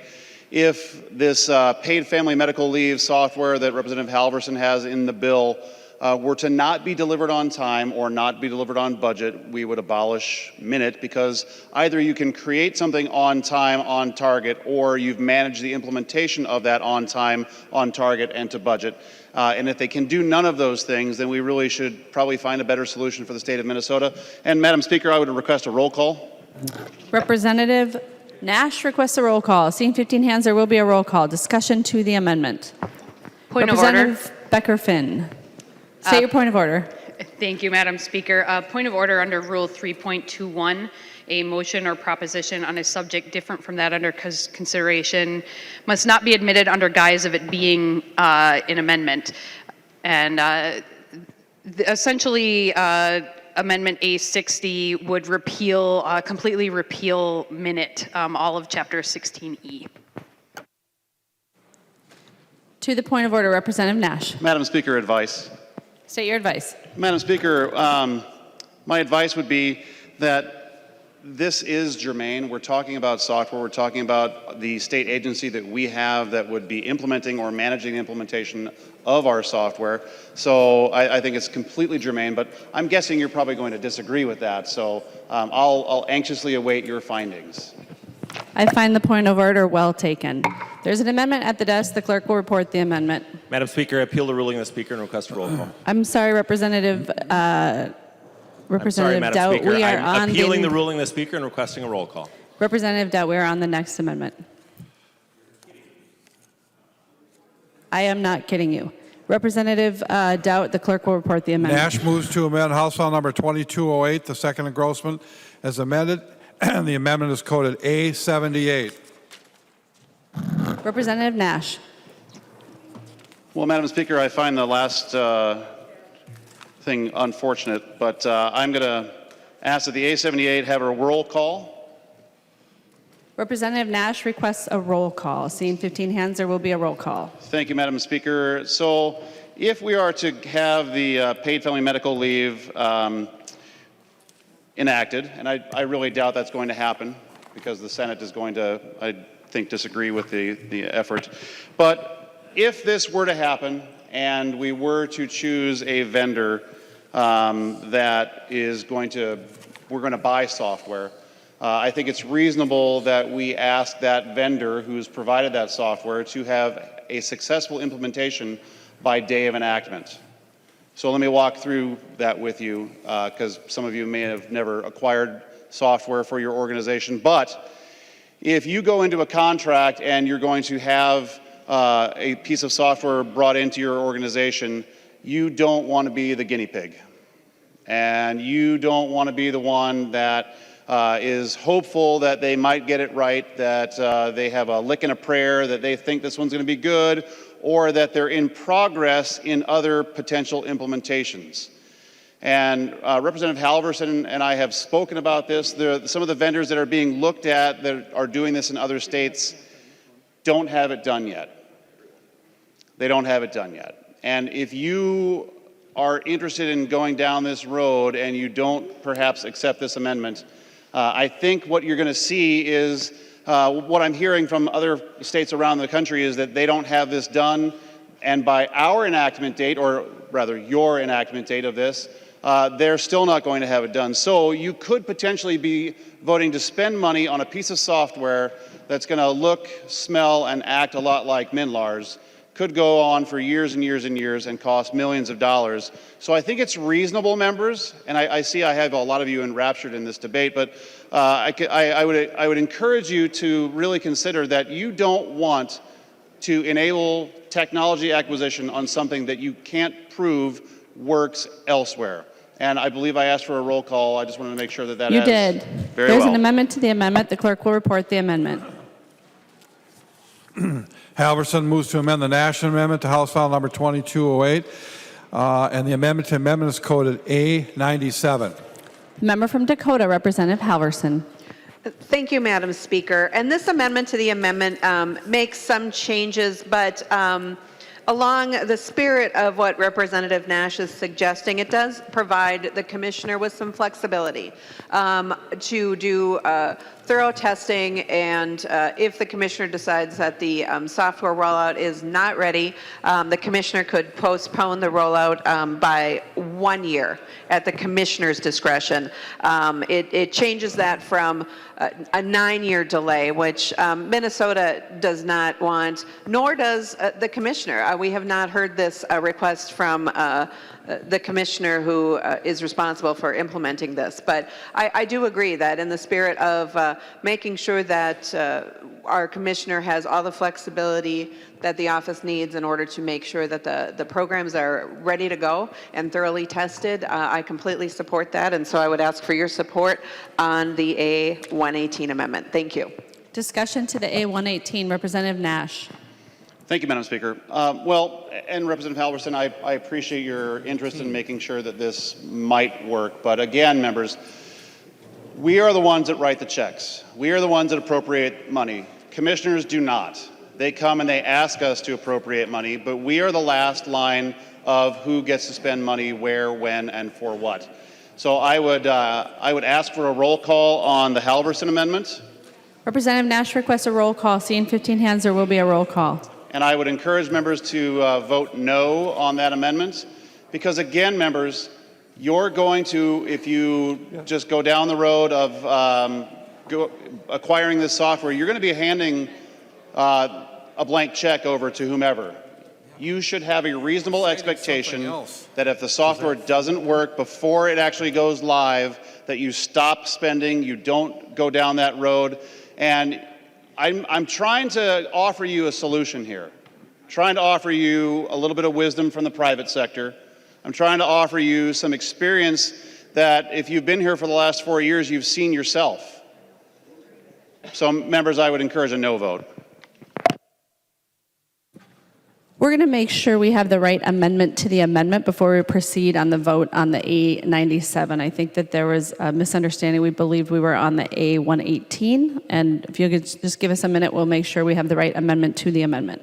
If this paid family medical leave software that Representative Halverson has in the bill were to not be delivered on time or not be delivered on budget, we would abolish Minute, because either you can create something on time, on target, or you've managed the implementation of that on time, on target, and to budget. And if they can do none of those things, then we really should probably find a better solution for the state of Minnesota. And Madam Speaker, I would request a roll call. Representative Nash requests a roll call. Seeing 15 hands, there will be a roll call. Discussion to the amendment. Point of order. Representative Becker-Finn. State your point of order. Thank you, Madam Speaker. Point of order under Rule 3.21. A motion or proposition on a subject different from that under consideration must not be admitted under guise of it being an amendment. And essentially, Amendment A60 would repeal, completely repeal Minute, all of Chapter 16E. To the point of order, Representative Nash. Madam Speaker, advice. State your advice. Madam Speaker, my advice would be that this is germane. We're talking about software. We're talking about the state agency that we have that would be implementing or managing the implementation of our software. So I think it's completely germane, but I'm guessing you're probably going to disagree with that. So I'll anxiously await your findings. I find the point of order well taken. There's an amendment at the desk. The clerk will report the amendment. Madam Speaker, I appeal the ruling of the Speaker and request a roll call. I'm sorry, Representative Madam Dowd. Speaker. We are I'm on appealing the ruling of the Speaker and requesting a roll call. Representative Dowd, we are on the next amendment. I am not kidding you. Representative Dowd, the clerk will report the amendment. Nash moves to amend House File Number 2208, the second engrossment as amended. And the amendment is coded A78. Representative Nash. Well, Madam Speaker, I find the last thing unfortunate, but I'm going to ask that the A78 have a roll call. Representative Nash requests a roll call. Seeing 15 hands, there will be a roll call. Thank you, Madam Speaker. So if we are to have the paid family medical leave enacted, and I really doubt that's going to happen because the Senate is going to, I think, disagree with the effort. But if this were to happen and we were to choose a vendor that is we're going to buy software, I think it's reasonable that we ask that vendor who's provided that software to have a successful implementation by day of enactment. So let me walk through that with you, because some of you may have never acquired software for your organization. But if you go into a contract and you're going to have a piece of software brought into your organization, you don't want to be the guinea pig. And you don't want to be the one that is hopeful that they might get it right, that they have a lick and a prayer, that they think this one's going to be good, or that they're in progress in other potential implementations. And Representative Halverson and I have spoken about this. Some of the vendors that are being looked at that are doing this in other states don't have it done yet. They don't have it done yet. And if you are interested in going down this road and you don't perhaps accept this amendment, I think what you're going to see is what I'm hearing from other states around the country is that they don't have this done, and by our enactment date, or rather your enactment date of this, they're still not going to have it done. So you could potentially be voting to spend money on a piece of software that's going to look, smell, and act a lot like MNLARS. Could go on for years and years and years and cost millions of dollars. So I think it's reasonable, members, and I see I have a lot of you enraptured in this debate, but I would encourage you to really consider that you don't want to enable technology acquisition on something that you can't prove works elsewhere. And I believe I asked for a roll call. I just wanted to make sure that that You has did. very There's well. an amendment to the amendment. The clerk will report the amendment. Halverson moves to amend the National Amendment to House File Number 2208, and the amendment to amendment is coded A97. Member from Dakota, Representative Halverson. Thank you, Madam Speaker. And this amendment to the amendment makes some changes, but along the spirit of what Representative Nash is suggesting, it does provide the commissioner with some flexibility to do thorough testing, and if the commissioner decides that the software rollout is not ready, the commissioner could postpone the rollout by 1 year at the commissioner's discretion. It changes that from a 9-year delay, which Minnesota does not want, nor does the commissioner. We have not heard this request from the commissioner who is responsible for implementing this. But I do agree that in the spirit of making sure that our commissioner has all the flexibility that the office needs in order to make sure that the programs are ready to go and thoroughly tested, I completely support that. And so I would ask for your support on the A118 amendment. Thank you. Discussion to the A118. Representative Nash. Thank you, Madam Speaker. Well, and Representative Halverson, I appreciate your interest in making sure that this might work. But again, members, we are the ones that write the checks. We are the ones that appropriate money. Commissioners do not. They come and they ask us to appropriate money, but we are the last line of who gets to spend money where, when, and for what. So I would ask for a roll call on the Halverson amendment. Representative Nash requests a roll call. Seeing 15 hands, there will be a roll call. And I would encourage members to vote no on that amendment, because again, members, you're going to, if you just go down the road of acquiring this software, you're going to be handing a blank check over to whomever. You should have a reasonable expectation that if the software doesn't work before it actually goes live, that you stop spending, you don't go down that road. And I'm trying to offer you a solution here. I'm trying to offer you a little bit of wisdom from the private sector. I'm trying to offer you some experience that if you've been here for the last 4 years, you've seen yourself. So members, I would encourage a no vote. We're going to make sure we have the right amendment to the amendment before we proceed on the vote on the A97. I think that there was a misunderstanding. We believed we were on the A118. And if you could just give us a minute, we'll make sure we have the right amendment to the amendment.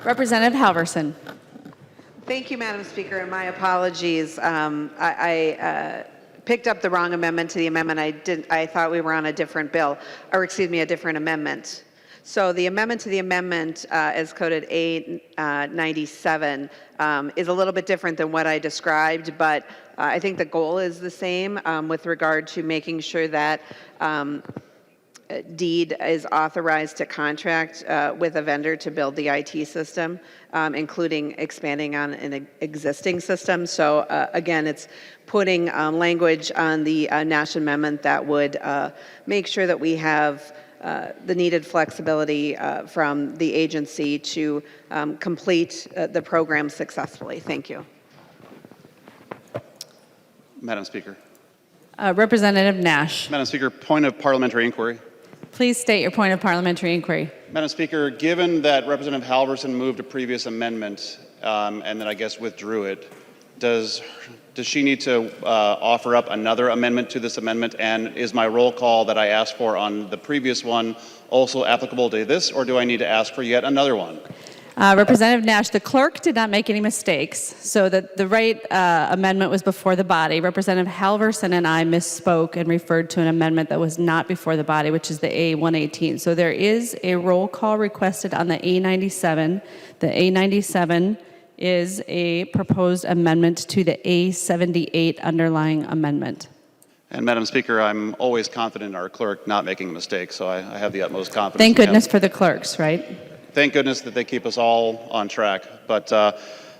Representative Halverson. Thank you, Madam Speaker, and my apologies. I picked up the wrong amendment to the amendment. I thought we were on a different bill, or excuse me, a different amendment. So the amendment to the amendment, as coded A97, is a little bit different than what I described, but I think the goal is the same with regard to making sure that Deed is authorized to contract with a vendor to build the IT system, including expanding on an existing system. So again, it's putting language on the Nash Amendment that would make sure that we have the needed flexibility from the agency to complete the program successfully. Thank you. Madam Speaker. Representative Nash. Madam Speaker, point of parliamentary inquiry. Please state your point of parliamentary inquiry. Madam Speaker, given that Representative Halverson moved a previous amendment and then I guess withdrew it, does she need to offer up another amendment to this amendment? And is my roll call that I asked for on the previous one also applicable to this, or do I need to ask for yet another one? Representative Nash, the clerk did not make any mistakes, so that the right amendment was before the body. Representative Halverson and I misspoke and referred to an amendment that was not before the body, which is the A118. So there is a roll call requested on the A97. The A97 is a proposed amendment to the A78 underlying amendment. And Madam Speaker, I'm always confident in our clerk not making a mistake, so I have the utmost confidence. Thank goodness for the clerks, right? Thank goodness that they keep us all on track. But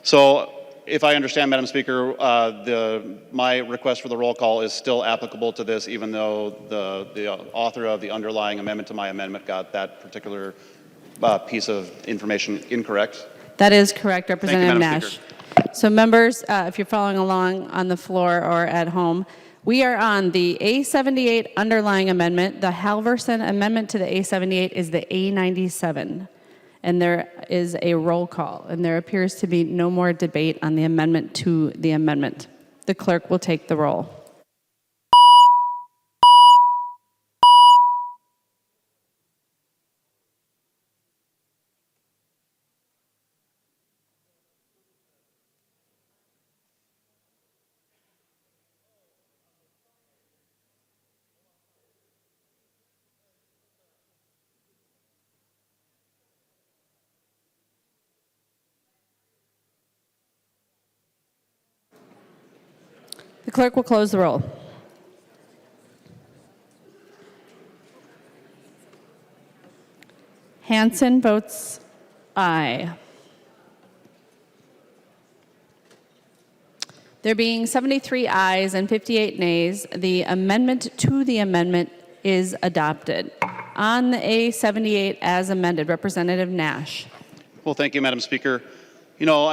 so if I understand, Madam Speaker, my request for the roll call is still applicable to this, even though the author of the underlying amendment to my amendment got that particular piece of information incorrect. That is correct, Representative Madam Nash. So members, if you're following along on the floor or at home, we are on the A78 underlying amendment. The Halverson amendment to the A78 is the A97. And there is a roll call, and there appears to be no more debate on the amendment to the amendment. The clerk will take the roll. The clerk will close the roll. Hansen votes aye. There being 73 ayes and 58 nays, the amendment to the amendment is adopted. On the A78 as amended, Representative Nash. Well, thank you, Madam Speaker. You know,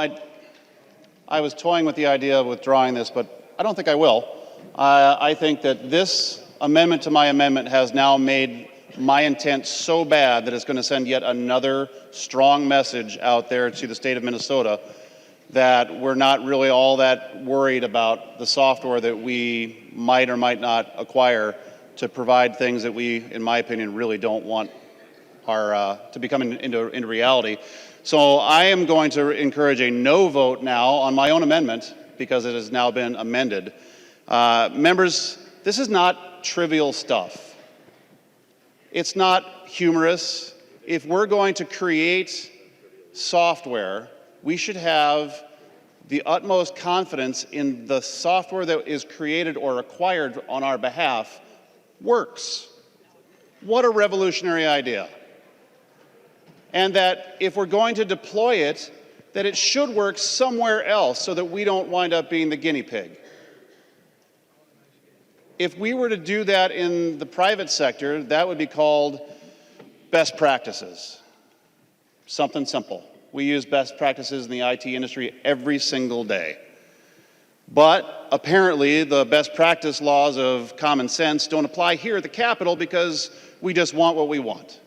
I was toying with the idea of withdrawing this, but I don't think I will. I think that this amendment to my amendment has now made my intent so bad that it's going to send yet another strong message out there to the state of Minnesota that we're not really all that worried about the software that we might or might not acquire to provide things that we, in my opinion, really don't want to become into reality. So I am going to encourage a no vote now on my own amendment because it has now been amended. Members, this is not trivial stuff. It's not humorous. If we're going to create software, we should have the utmost confidence in the software that is created or acquired on our behalf works. What a revolutionary idea. And that if we're going to deploy it, that it should work somewhere else so that we don't wind up being the guinea pig. If we were to do that in the private sector, that would be called best practices. Something simple. We use best practices in the IT industry every single day. But apparently the best practice laws of common sense don't apply here at the Capitol because we just want what we want.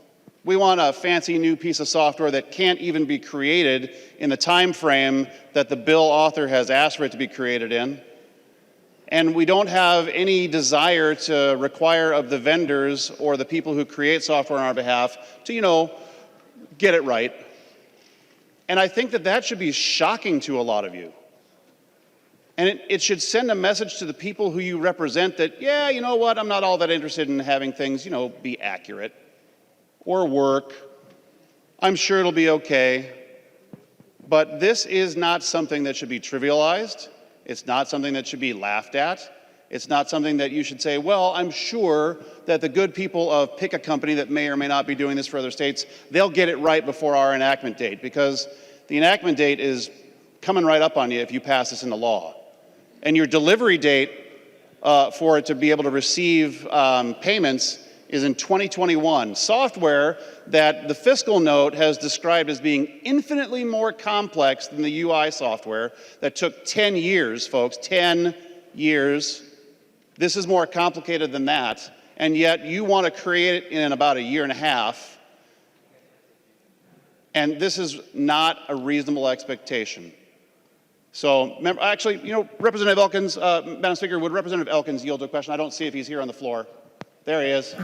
We want a fancy new piece of software that can't even be created in the time frame that the bill author has asked for it to be created in. And we don't have any desire to require of the vendors or the people who create software on our behalf to, get it right. And I think that that should be shocking to a lot of you. And it should send a message to the people who you represent that, yeah, you know what, I'm not all that interested in having things, you know, be accurate or work. I'm sure it'll be okay. But this is not something that should be trivialized. It's not something that should be laughed at. It's not something that you should say, well, I'm sure that the good people of pick a company that may or may not be doing this for other states, they'll get it right before our enactment date, because the enactment date is coming right up on you if you pass this into law. And your delivery date for it to be able to receive payments is in 2021. Software that the fiscal note has described as being infinitely more complex than the UI software that took 10 years, folks, 10 years. This is more complicated than that, and yet you want to create it in about a year and a half, and this is not a reasonable expectation. So, actually, you know, Representative Elkins, Madam Speaker, would Representative Elkins yield to a question? I don't see if he's here on the floor. There he is.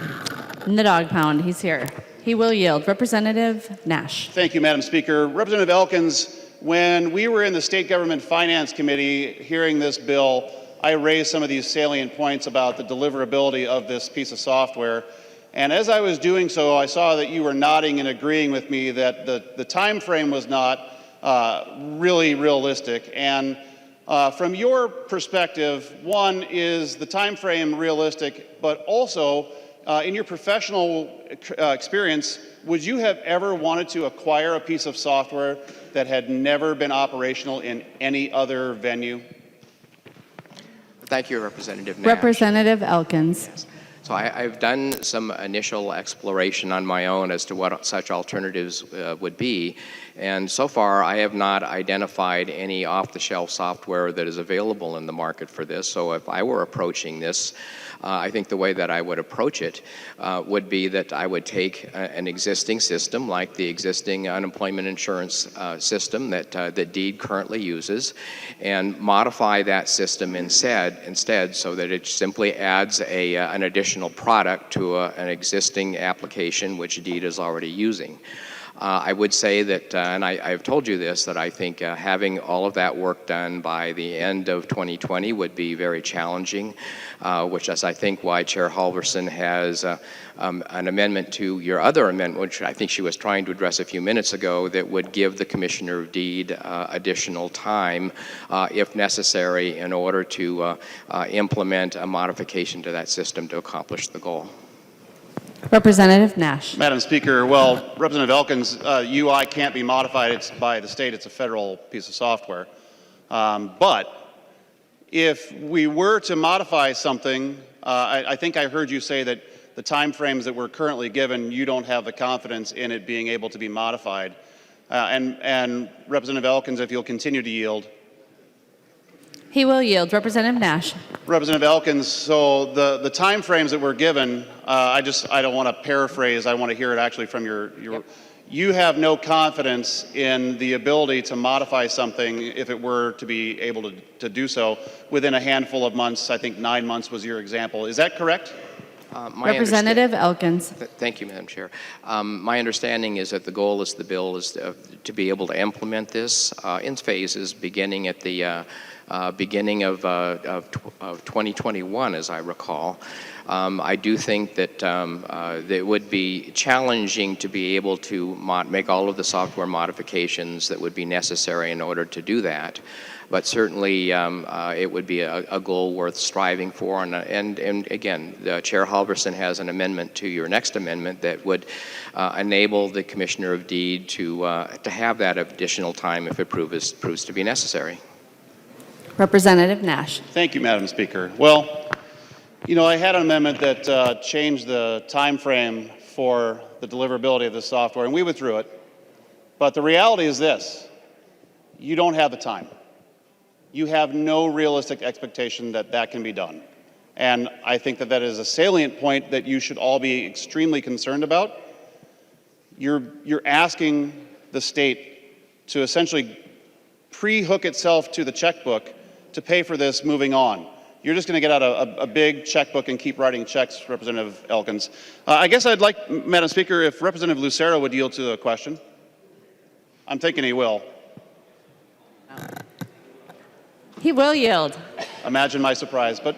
In the dog pound, he's here. He will yield. Representative Nash. Thank you, Madam Speaker. Representative Elkins, when we were in the State Government Finance Committee hearing this bill, I raised some of these salient points about the deliverability of this piece of software. And as I was doing so, I saw that you were nodding and agreeing with me that the time frame was not really realistic. And from your perspective, one, is the time frame realistic, but also in your professional experience, would you have ever wanted to acquire a piece of software that had never been operational in any other venue? Thank you, Representative Nash. Representative Elkins. Yes. So I've done some initial exploration on my own as to what such alternatives would be, and so far I have not identified any off-the-shelf software that is available in the market for this. So if I were approaching this, I think the way that I would approach it would be that I would take an existing system like the existing unemployment insurance system that DEED currently uses and modify that system instead so that it simply adds an additional product to an existing application which DEED is already using. I would say that, and I've told you this, that I think having all of that work done by the end of 2020 would be very challenging, which is, I think, why Chair Halverson has an amendment to your other amendment, which I think she was trying to address a few minutes ago, that would give the Commissioner of DEED additional time, if necessary, in order to implement a modification to that system to accomplish the goal. Representative Nash. Madam Speaker, well, Representative Elkins, UI can't be modified. It's by the state. It's a federal piece of software. But if we were to modify something, I think I heard you say that the time frames that we're currently given, you don't have the confidence in it being able to be modified. And Representative Elkins, if you'll continue to yield. He will yield. Representative Nash. Representative Elkins, so the time frames that we're given, I don't want to paraphrase, I want to hear it actually from your Yep. You have no confidence in the ability to modify something if it were to be able to do so within a handful of months. I think 9 months was your example. Is that correct? Representative Elkins. Thank you, Madam Chair. My understanding is that the goal is the bill is to be able to implement this in phases, beginning at the beginning of 2021, as I recall. I do think that it would be challenging to be able to make all of the software modifications that would be necessary in order to do that. But certainly it would be a goal worth striving for. And again, Chair Halverson has an amendment to your next amendment that would enable the Commissioner of DEED to have that additional time if it proves to be necessary. Representative Nash. Thank you, Madam Speaker. Well, you know, I had an amendment that changed the time frame for the deliverability of this software, and we withdrew it. But the reality is this: you don't have the time. You have no realistic expectation that that can be done. And I think that that is a salient point that you should all be extremely concerned about. You're asking the state to essentially pre-hook itself to the checkbook to pay for this moving on. You're just going to get out a big checkbook and keep writing checks, Representative Elkins. I guess I'd like, Madam Speaker, if Representative Lucero would yield to the question. I'm thinking he will. He will yield. Imagine my surprise. But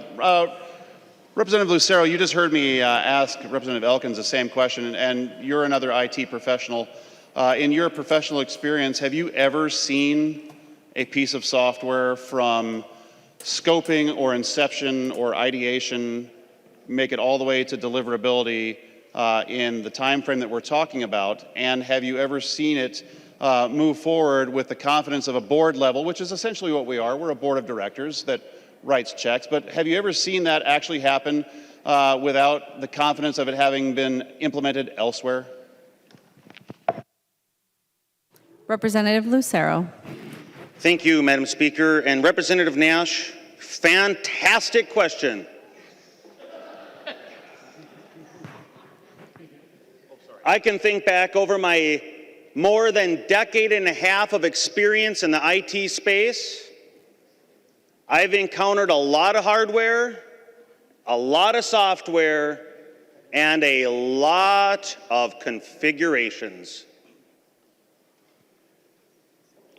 Representative Lucero, you just heard me ask Representative Elkins the same question, and you're another IT professional. In your professional experience, have you ever seen a piece of software from scoping or inception or ideation make it all the way to deliverability in the time frame that we're talking about? And have you ever seen it move forward with the confidence of a board level, which is essentially what we are? We're a board of directors that writes checks, but have you ever seen that actually happen without the confidence of it having been implemented elsewhere? Representative Lucero. Thank you, Madam Speaker. And Representative Nash, fantastic question. I can think back over my more than decade and a half of experience in the IT space. I've encountered a lot of hardware, a lot of software, and a lot of configurations.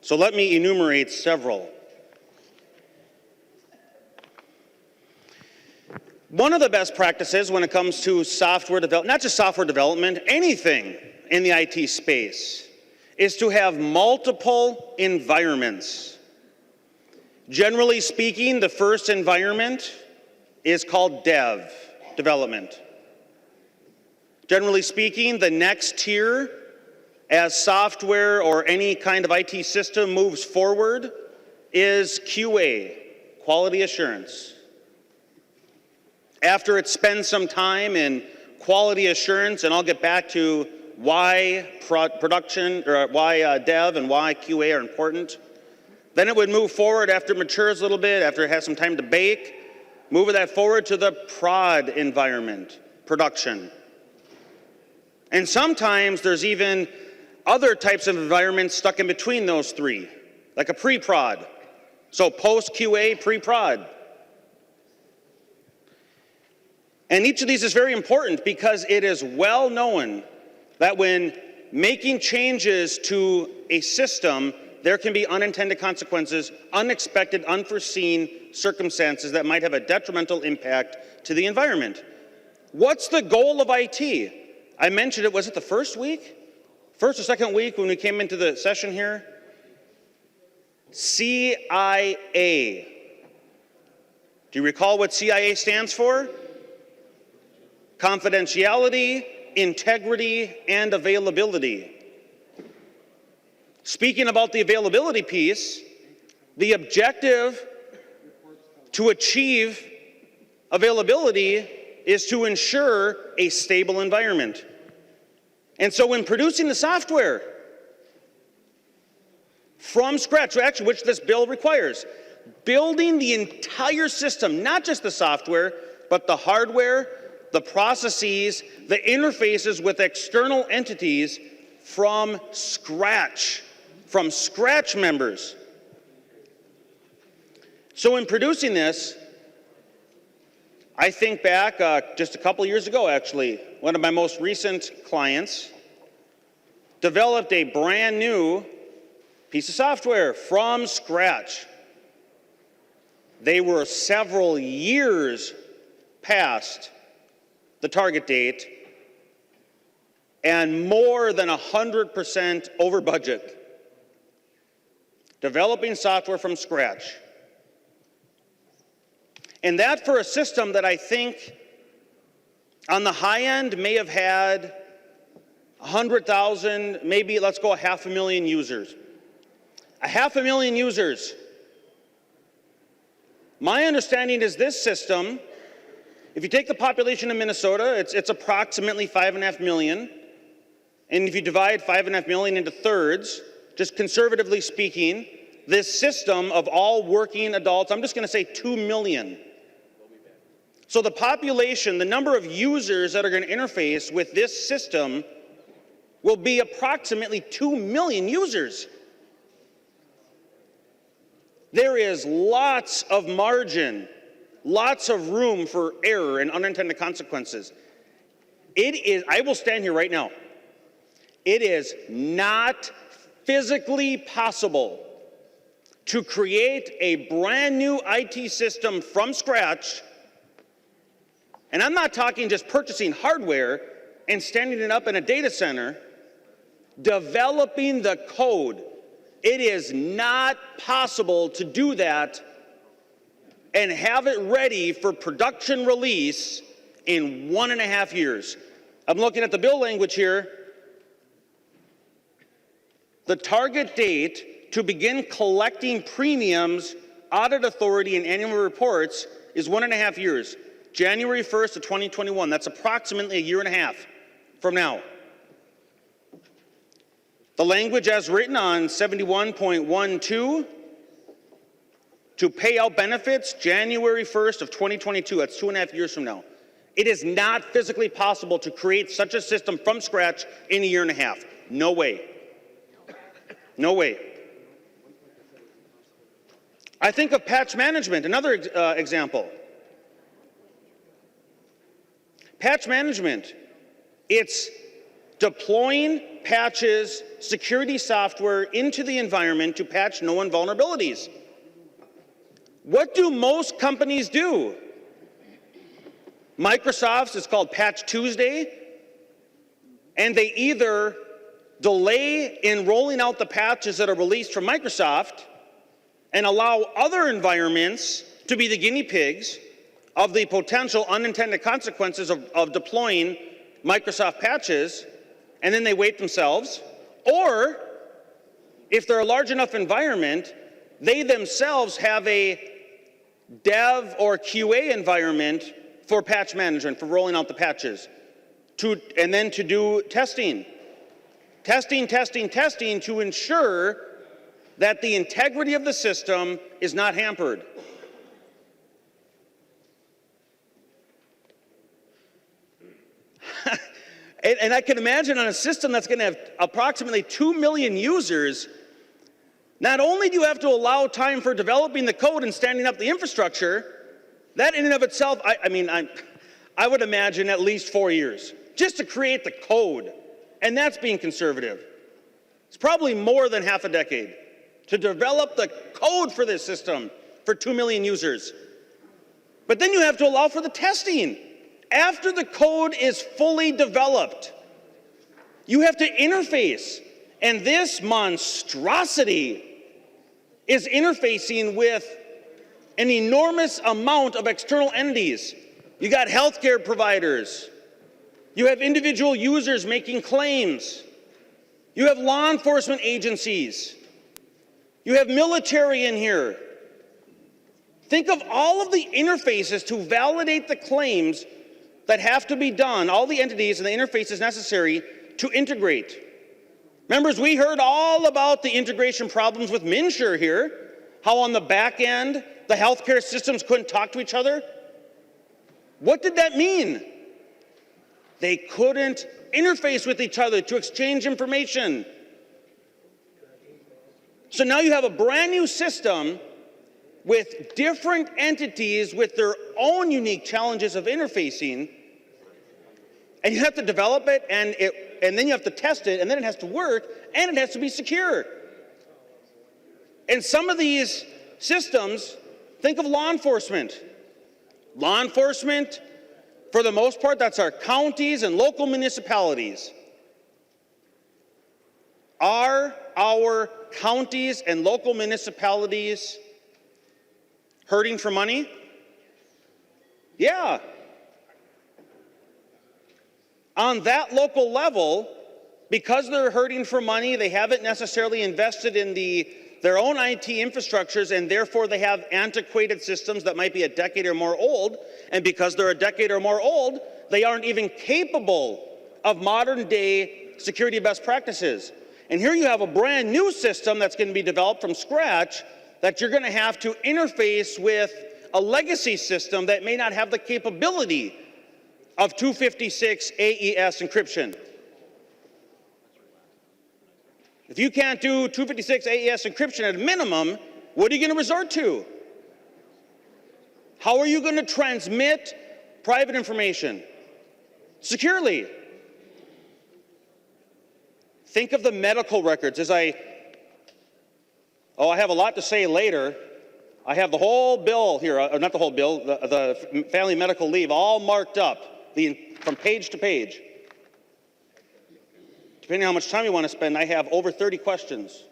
So let me enumerate several. One of the best practices when it comes to software development, not just software development, anything in the IT space, is to have multiple environments. Generally speaking, the first environment is called dev, development. Generally speaking, the next tier, as software or any kind of IT system moves forward, is QA, quality assurance. After it spends some time in quality assurance, and I'll get back to why production or why dev and why QA are important, then it would move forward after it matures a little bit, after it has some time to bake, move that forward to the prod environment, production. And sometimes there's even other types of environments stuck in between those three, like a pre-prod. So post-QA, pre-prod. And each of these is very important because it is well known that when making changes to a system, there can be unintended consequences, unexpected, unforeseen circumstances that might have a detrimental impact to the environment. What's the goal of IT? I mentioned it, was it the first week? First or second week when we came into the session here? CIA. Do you recall what CIA stands for? Confidentiality, integrity, and availability. Speaking about the availability piece, the objective to achieve availability is to ensure a stable environment. And so when producing the software from scratch, actually which this bill requires, building the entire system, not just the software, but the hardware, the processes, the interfaces with external entities from scratch members. So in producing this, I think back just a couple years ago, actually, one of my most recent clients developed a brand new piece of software from scratch. They were several years past the target date and more than 100% over budget. Developing software from scratch. And that for a system that I think on the high end may have had 100,000, maybe let's go 500,000 users. 500,000 users. My understanding is this system, if you take the population of Minnesota, it's approximately 5.5 million. And if you divide 5.5 million into thirds, just conservatively speaking, this system of all working adults, I'm just going to say 2 million. So the population, the number of users that are going to interface with this system will be approximately 2 million users. There is lots of margin, lots of room for error and unintended consequences. It is, I will stand here right now, it is not physically possible to create a brand new IT system from scratch, and I'm not talking just purchasing hardware and standing it up in a data center, developing the code. It is not possible to do that and have it ready for production release in 1.5 years. I'm looking at the bill language here. The target date to begin collecting premiums, audit authority, and annual reports is 1.5 years. January 1st of 2021. That's approximately 1.5 years from now. The language as written on 71.12 to pay out benefits January 1st of 2022. That's 2.5 years from now. It is not physically possible to create such a system from scratch in 1.5 years. No way. No way. I think of patch management, another example. Patch management, it's deploying patches, security software into the environment to patch known vulnerabilities. What do most companies do? Microsoft's is called Patch Tuesday, and they either delay in rolling out the patches that are released from Microsoft and allow other environments to be the guinea pigs of the potential unintended consequences of deploying Microsoft patches, and then they wait themselves. Or, if they're a large enough environment, they themselves have a dev or QA environment for patch management, for rolling out the patches, and then to do testing. Testing to ensure that the integrity of the system is not hampered. And I can imagine on a system that's going to have approximately 2 million users, not only do you have to allow time for developing the code and standing up the infrastructure, that in and of itself, I would imagine at least 4 years just to create the code. And that's being conservative. It's probably more than half a decade to develop the code for this system for 2 million users. But then you have to allow for the testing. After the code is fully developed, you have to interface. And this monstrosity is interfacing with an enormous amount of external entities. You got healthcare providers. You have individual users making claims. You have law enforcement agencies. You have military in here. Think of all of the interfaces to validate the claims that have to be done, all the entities and the interfaces necessary to integrate. Members, we heard all about the integration problems with MNsure here, how on the back end, the healthcare systems couldn't talk to each other. What did that mean? They couldn't interface with each other to exchange information. So now you have a brand new system with different entities with their own unique challenges of interfacing, and you have to develop it, and then you have to test it, and then it has to work, and it has to be secure. And some of these systems, think of law enforcement. Law enforcement, for the most part, that's our counties and local municipalities. Are our counties and local municipalities hurting for money? Yeah. On that local level, because they're hurting for money, they haven't necessarily invested in their own IT infrastructures, and therefore they have antiquated systems that might be a decade or more old. And because they're a decade or more old, they aren't even capable of modern day security best practices. And here you have a brand new system that's going to be developed from scratch that you're going to have to interface with a legacy system that may not have the capability of 256 AES encryption. If you can't do 256 AES encryption at a minimum, what are you going to resort to? How are you going to transmit private information securely? Think of the medical records. As I Oh, I have a lot to say later. I have the whole bill here, not the whole bill, the family medical leave all marked up from page to page. Depending on how much time you want to spend, I have over 30 questions.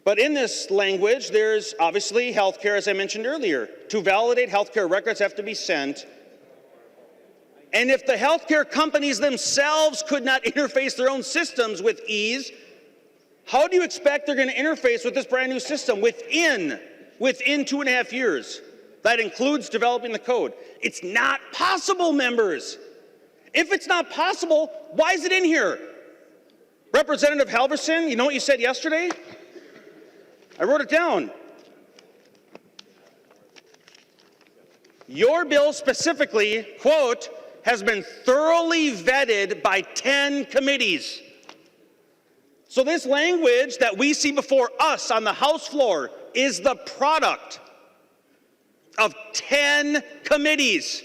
But in this language, there's obviously healthcare, as I mentioned earlier. To validate healthcare, records have to be sent. And if the healthcare companies themselves could not interface their own systems with ease, how do you expect they're going to interface with this brand new system within 2.5 years? That includes developing the code. It's not possible, members. If it's not possible, why is it in here? Representative Halverson, you know what you said yesterday? I wrote it down. Your bill specifically, quote, has been thoroughly vetted by 10 committees. So this language that we see before us on the House floor is the product of 10 committees.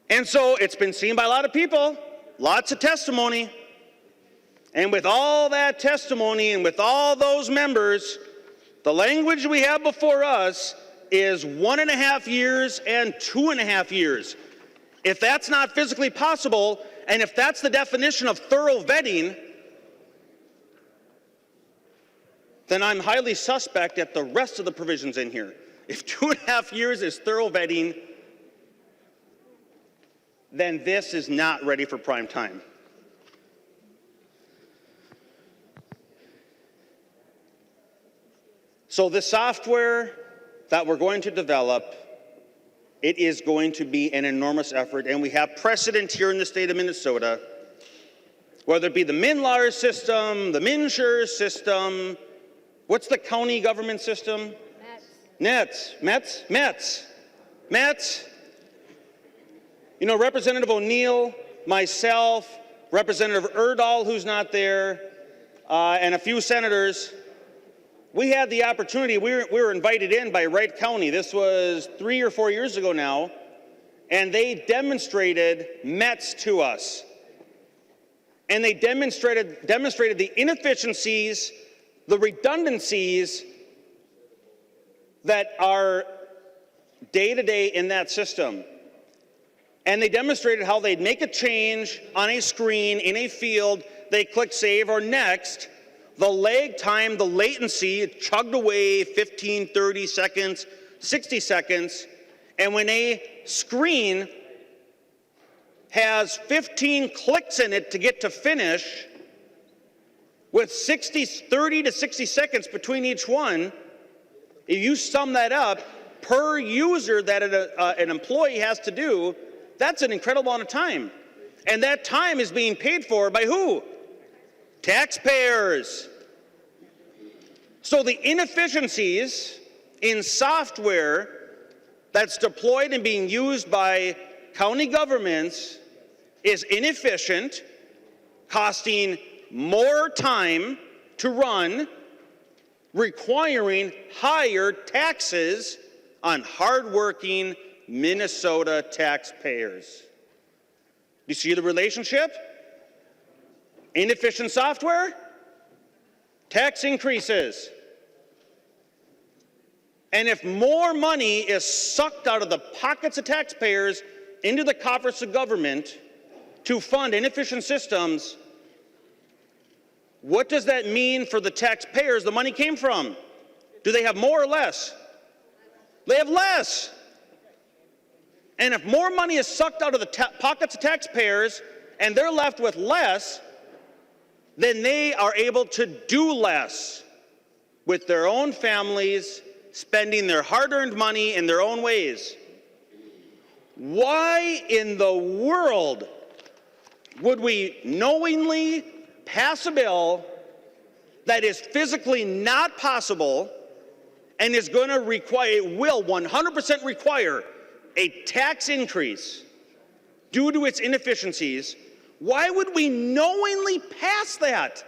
And so it's been seen by a lot of people, lots of testimony. And with all that testimony and with all those members, the language we have before us is 1.5 years and 2.5 years. If that's not physically possible, and if that's the definition of thorough vetting, then I'm highly suspect at the rest of the provisions in here. If 2.5 years is thorough vetting, then this is not ready for prime time. So the software that we're going to develop, it is going to be an enormous effort, and we have precedent here in the state of Minnesota, whether it be the MNLARS system, the MNsure system, what's the county government system? METS. You know, Representative O'Neill, myself, Representative Erdahl, who's not there, and a few senators, we had the opportunity, we were invited in by Wright County. This was 3 or 4 years ago now, and they demonstrated METS to us. And they demonstrated the inefficiencies, the redundancies that are day-to-day in that system. And they demonstrated how they'd make a change on a screen, in a field, they click save or next, the lag time, the latency, it chugged away 15, 30 seconds, 60 seconds, and when a screen has 15 clicks in it to get to finish, with 30 to 60 seconds between each one, if you sum that up, per user that an employee has to do, that's an incredible amount of time. And that time is being paid for by who? Taxpayers. So the inefficiencies in software that's deployed and being used by county governments is inefficient, costing more time to run, requiring higher taxes on hardworking Minnesota taxpayers. Do you see the relationship? Inefficient software, tax increases. And if more money is sucked out of the pockets of taxpayers into the coffers of government to fund inefficient systems, what does that mean for the taxpayers the money came from? Do they have more or less? They have less. And if more money is sucked out of the pockets of taxpayers and they're left with less, then they are able to do less with their own families, spending their hard-earned money in their own ways. Why in the world would we knowingly pass a bill that is physically not possible and is going to require, it will 100% require a tax increase due to its inefficiencies? Why would we knowingly pass that?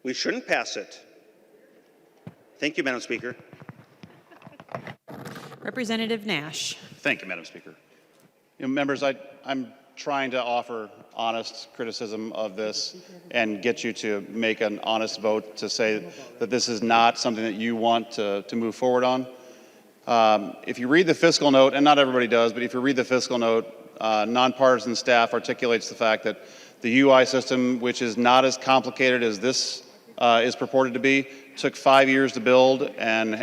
We shouldn't pass it. Thank you, Madam Speaker. Representative Nash. Thank you, Madam Speaker. Members, I'm trying to offer honest criticism of this and get you to make an honest vote to say that this is not something that you want to move forward on. If you read the fiscal note, and not everybody does, but if you read the fiscal note, nonpartisan staff articulates the fact that the UI system, which is not as complicated as this is purported to be, took 5 years to build and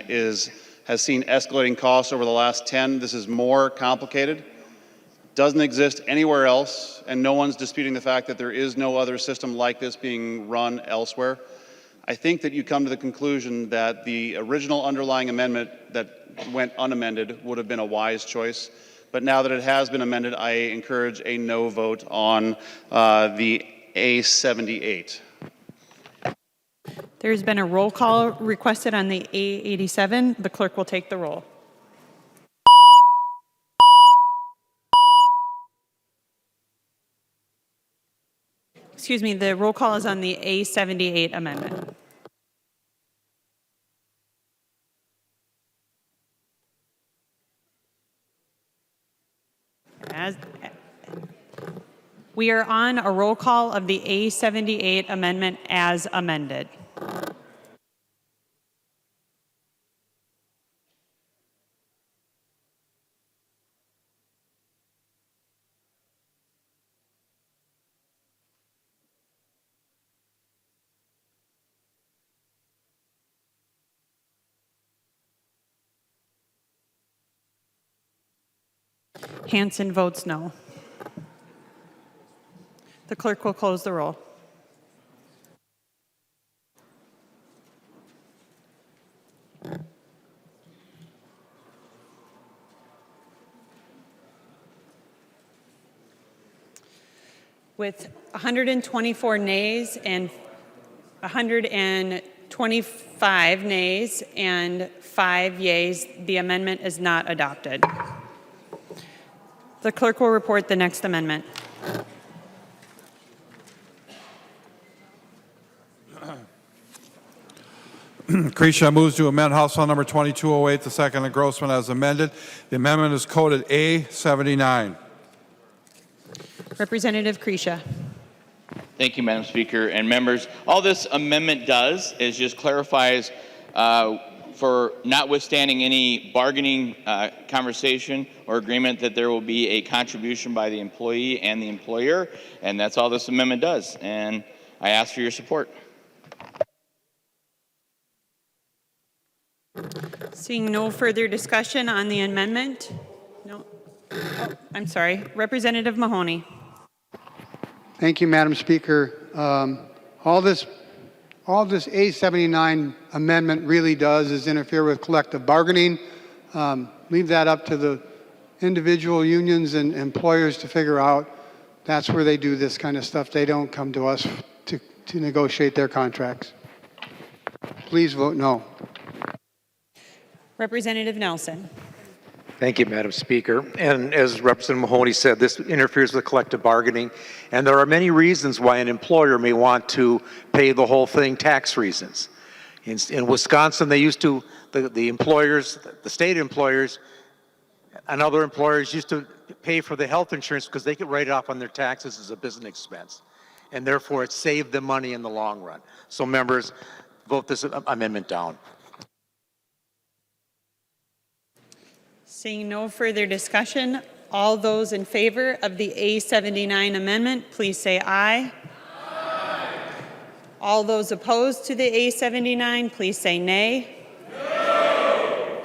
has seen escalating costs over the last 10. This is more complicated. Doesn't exist anywhere else, and no one's disputing the fact that there is no other system like this being run elsewhere. I think that you come to the conclusion that the original underlying amendment that went unamended would have been a wise choice. But now that it has been amended, I encourage a no vote on the A78. There's been a roll call requested on the A87. The clerk will take the roll. Excuse me, the roll call is on the A78 amendment. We are on a roll call of the A78 amendment as amended. Hansen votes no. The clerk will close the roll. With 124 nays and 125 nays and 5 yeas, the amendment is not adopted. The clerk will report the next amendment. Cretia moves to amend House File Number 2208, the second engrossment as amended. The amendment is coded A79. Representative Cretia. Thank you, Madam Speaker and members. All this amendment does is just clarifies for notwithstanding any bargaining conversation or agreement that there will be a contribution by the employee and the employer, and that's all this amendment does. And I ask for your support. Seeing no further discussion on the amendment. No. Oh, I'm sorry. Representative Mahoney. Thank you, Madam Speaker. All this A79 amendment really does is interfere with collective bargaining. Leave that up to the individual unions and employers to figure out. That's where they do this kind of stuff. They don't come to us to negotiate their contracts. Please vote no. Representative Nelson. Thank you, Madam Speaker. And as Representative Mahoney said, this interferes with collective bargaining. And there are many reasons why an employer may want to pay the whole thing, tax reasons. In Wisconsin, they used to, the employers, the state employers, and other employers used to pay for the health insurance because they could write it off on their taxes as a business expense. And therefore, it saved them money in the long run. So members, vote this amendment down. Seeing no further discussion, all those in favor of the A79 amendment, please say aye. Aye. All those opposed to the A79, please say nay. No.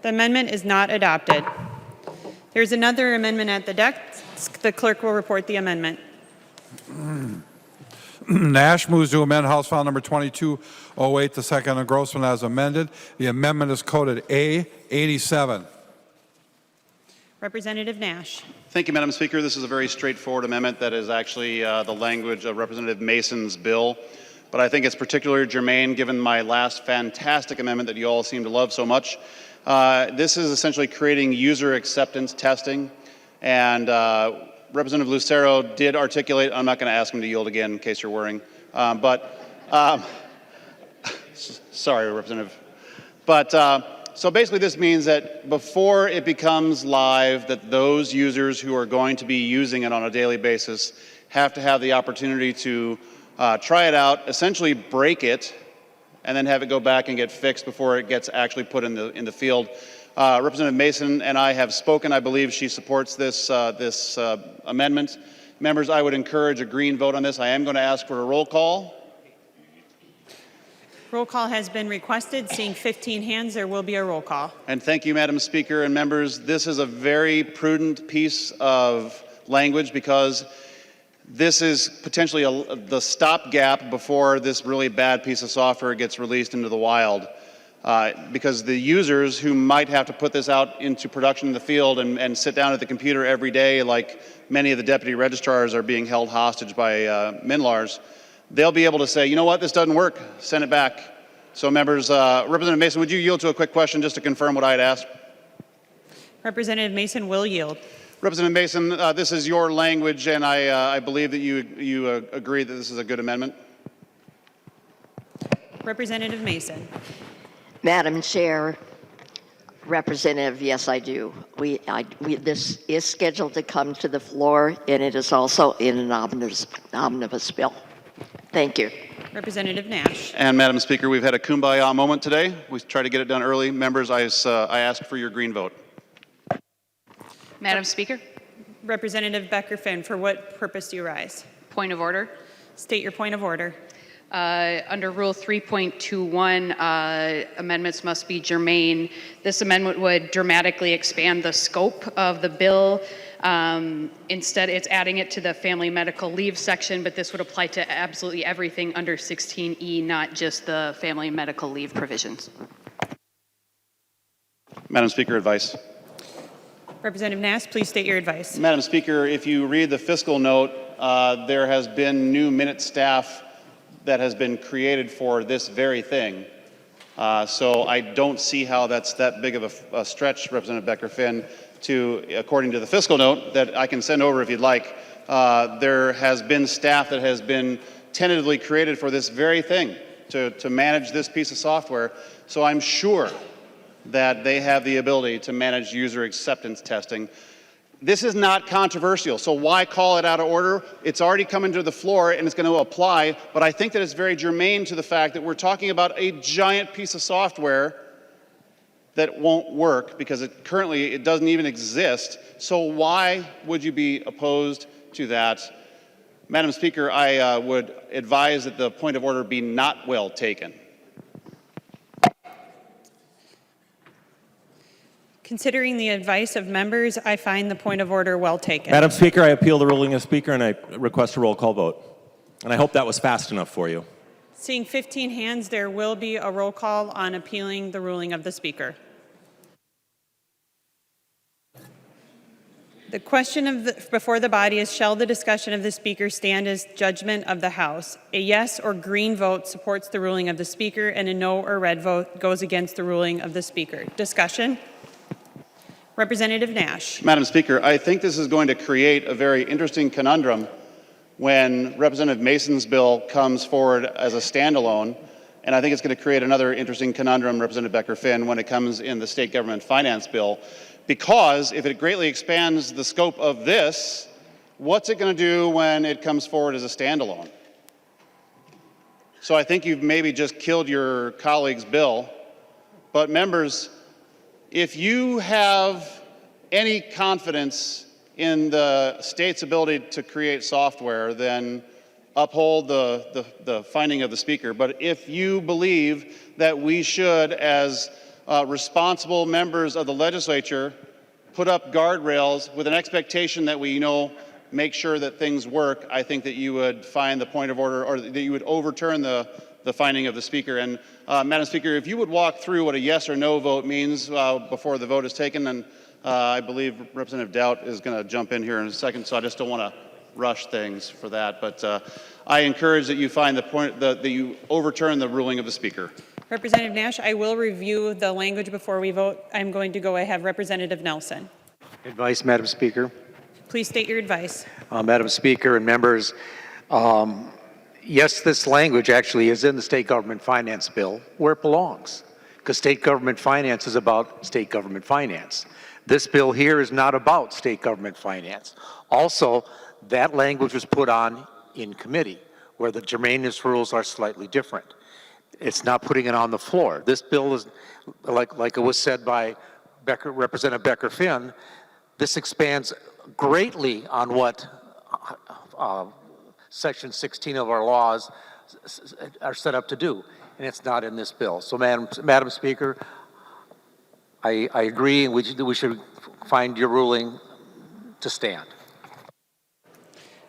The amendment is not adopted. There's another amendment at the desk. The clerk will report the amendment. Nash moves to amend House File Number 2208, the second engrossment as amended. The amendment is coded A87. Representative Nash. Thank you, Madam Speaker. This is a very straightforward amendment that is actually the language of Representative Mason's bill. But I think it's particularly germane given my last fantastic amendment that you all seem to love so much. This is essentially creating user acceptance testing. And Representative Lucero did articulate, I'm not going to ask him to yield again in case you're worrying. Sorry, Representative. But So basically this means that before it becomes live, that those users who are going to be using it on a daily basis have to have the opportunity to try it out, essentially break it, and then have it go back and get fixed before it gets actually put in the field. Representative Mason and I have spoken. I believe she supports this amendment. Members, I would encourage a green vote on this. I am going to ask for a roll call. Roll call has been requested. Seeing 15 hands, there will be a roll call. And thank you, Madam Speaker and members. This is a very prudent piece of language because this is potentially the stopgap before this really bad piece of software gets released into the wild. Because the users who might have to put this out into production in the field and sit down at the computer every day, like many of the deputy registrars are being held hostage by MNLARs, they'll be able to say, you know what, this doesn't work, send it back. So members, Representative Mason, would you yield to a quick question just to confirm what I had asked? Representative Mason will yield. Representative Mason, this is your language, and I believe that you agree that this is a good amendment. Representative Mason. Madam Chair, Representative, yes, I do. This is scheduled to come to the floor, and it is also in an omnibus bill. Thank you. Representative Nash. And Madam Speaker, we've had a kumbaya moment today. We tried to get it done early. Members, I ask for your green vote. Madam Speaker. Representative Becker-Finn, for what purpose do you rise? Point of order. State your point of order. Under Rule 3.21, amendments must be germane. This amendment would dramatically expand the scope of the bill. Instead, it's adding it to the family medical leave section, but this would apply to absolutely everything under 16E, not just the family medical leave provisions. Madam Speaker, advice. Representative Nash, please state your advice. Madam Speaker, if you read the fiscal note, there has been new minute staff that has been created for this very thing. So I don't see how that's that big of a stretch, Representative Becker-Finn, to, according to the fiscal note that I can send over if you'd like, there has been staff that has been tentatively created for this very thing, to manage this piece of software. So I'm sure that they have the ability to manage user acceptance testing. This is not controversial, so why call it out of order? It's already coming to the floor and it's going to apply, but I think that it's very germane to the fact that we're talking about a giant piece of software that won't work because currently it doesn't even exist. So why would you be opposed to that? Madam Speaker, I would advise that the point of order be not well taken. Considering the advice of members, I find the point of order well taken. Madam Speaker, I appeal the ruling of the Speaker and I request a roll call vote. And I hope that was fast enough for you. Seeing 15 hands, there will be a roll call on appealing the ruling of the Speaker. The question before the body is, shall the discussion of the Speaker stand as judgment of the House? A yes or green vote supports the ruling of the Speaker, and a no or red vote goes against the ruling of the Speaker. Discussion? Representative Nash. Madam Speaker, I think this is going to create a very interesting conundrum when Representative Mason's bill comes forward as a standalone, and I think it's going to create another interesting conundrum, Representative Becker-Finn, when it comes in the state government finance bill. Because if it greatly expands the scope of this, what's it going to do when it comes forward as a standalone? So I think you've maybe just killed your colleague's bill. But members, if you have any confidence in the state's ability to create software, then uphold the finding of the Speaker. But if you believe that we should, as responsible members of the legislature, put up guardrails with an expectation that we make sure that things work, I think that you would find the point of order, or that you would overturn the finding of the Speaker. And Madam Speaker, if you would walk through what a yes or no vote means before the vote is taken, and I believe Representative Doubt is going to jump in here in a second, so I just don't want to rush things for that. But I encourage that you find the point that you overturn the ruling of the Speaker. Representative Nash, I will review the language before we vote. I'm going to go ahead. Representative Nelson. Advice, Madam Speaker. Please state your advice. Madam Speaker and members, yes, this language actually is in the state government finance bill where it belongs. because state government finance is about state government finance. This bill here is not about state government finance. Also, that language was put on in committee, where the germaneness rules are slightly different. It's not putting it on the floor. This bill is, like it was said by Representative Becker-Finn, this expands greatly on what Section 16 of our laws are set up to do, and it's not in this bill. So, Madam Speaker, I agree, and we should find your ruling to stand.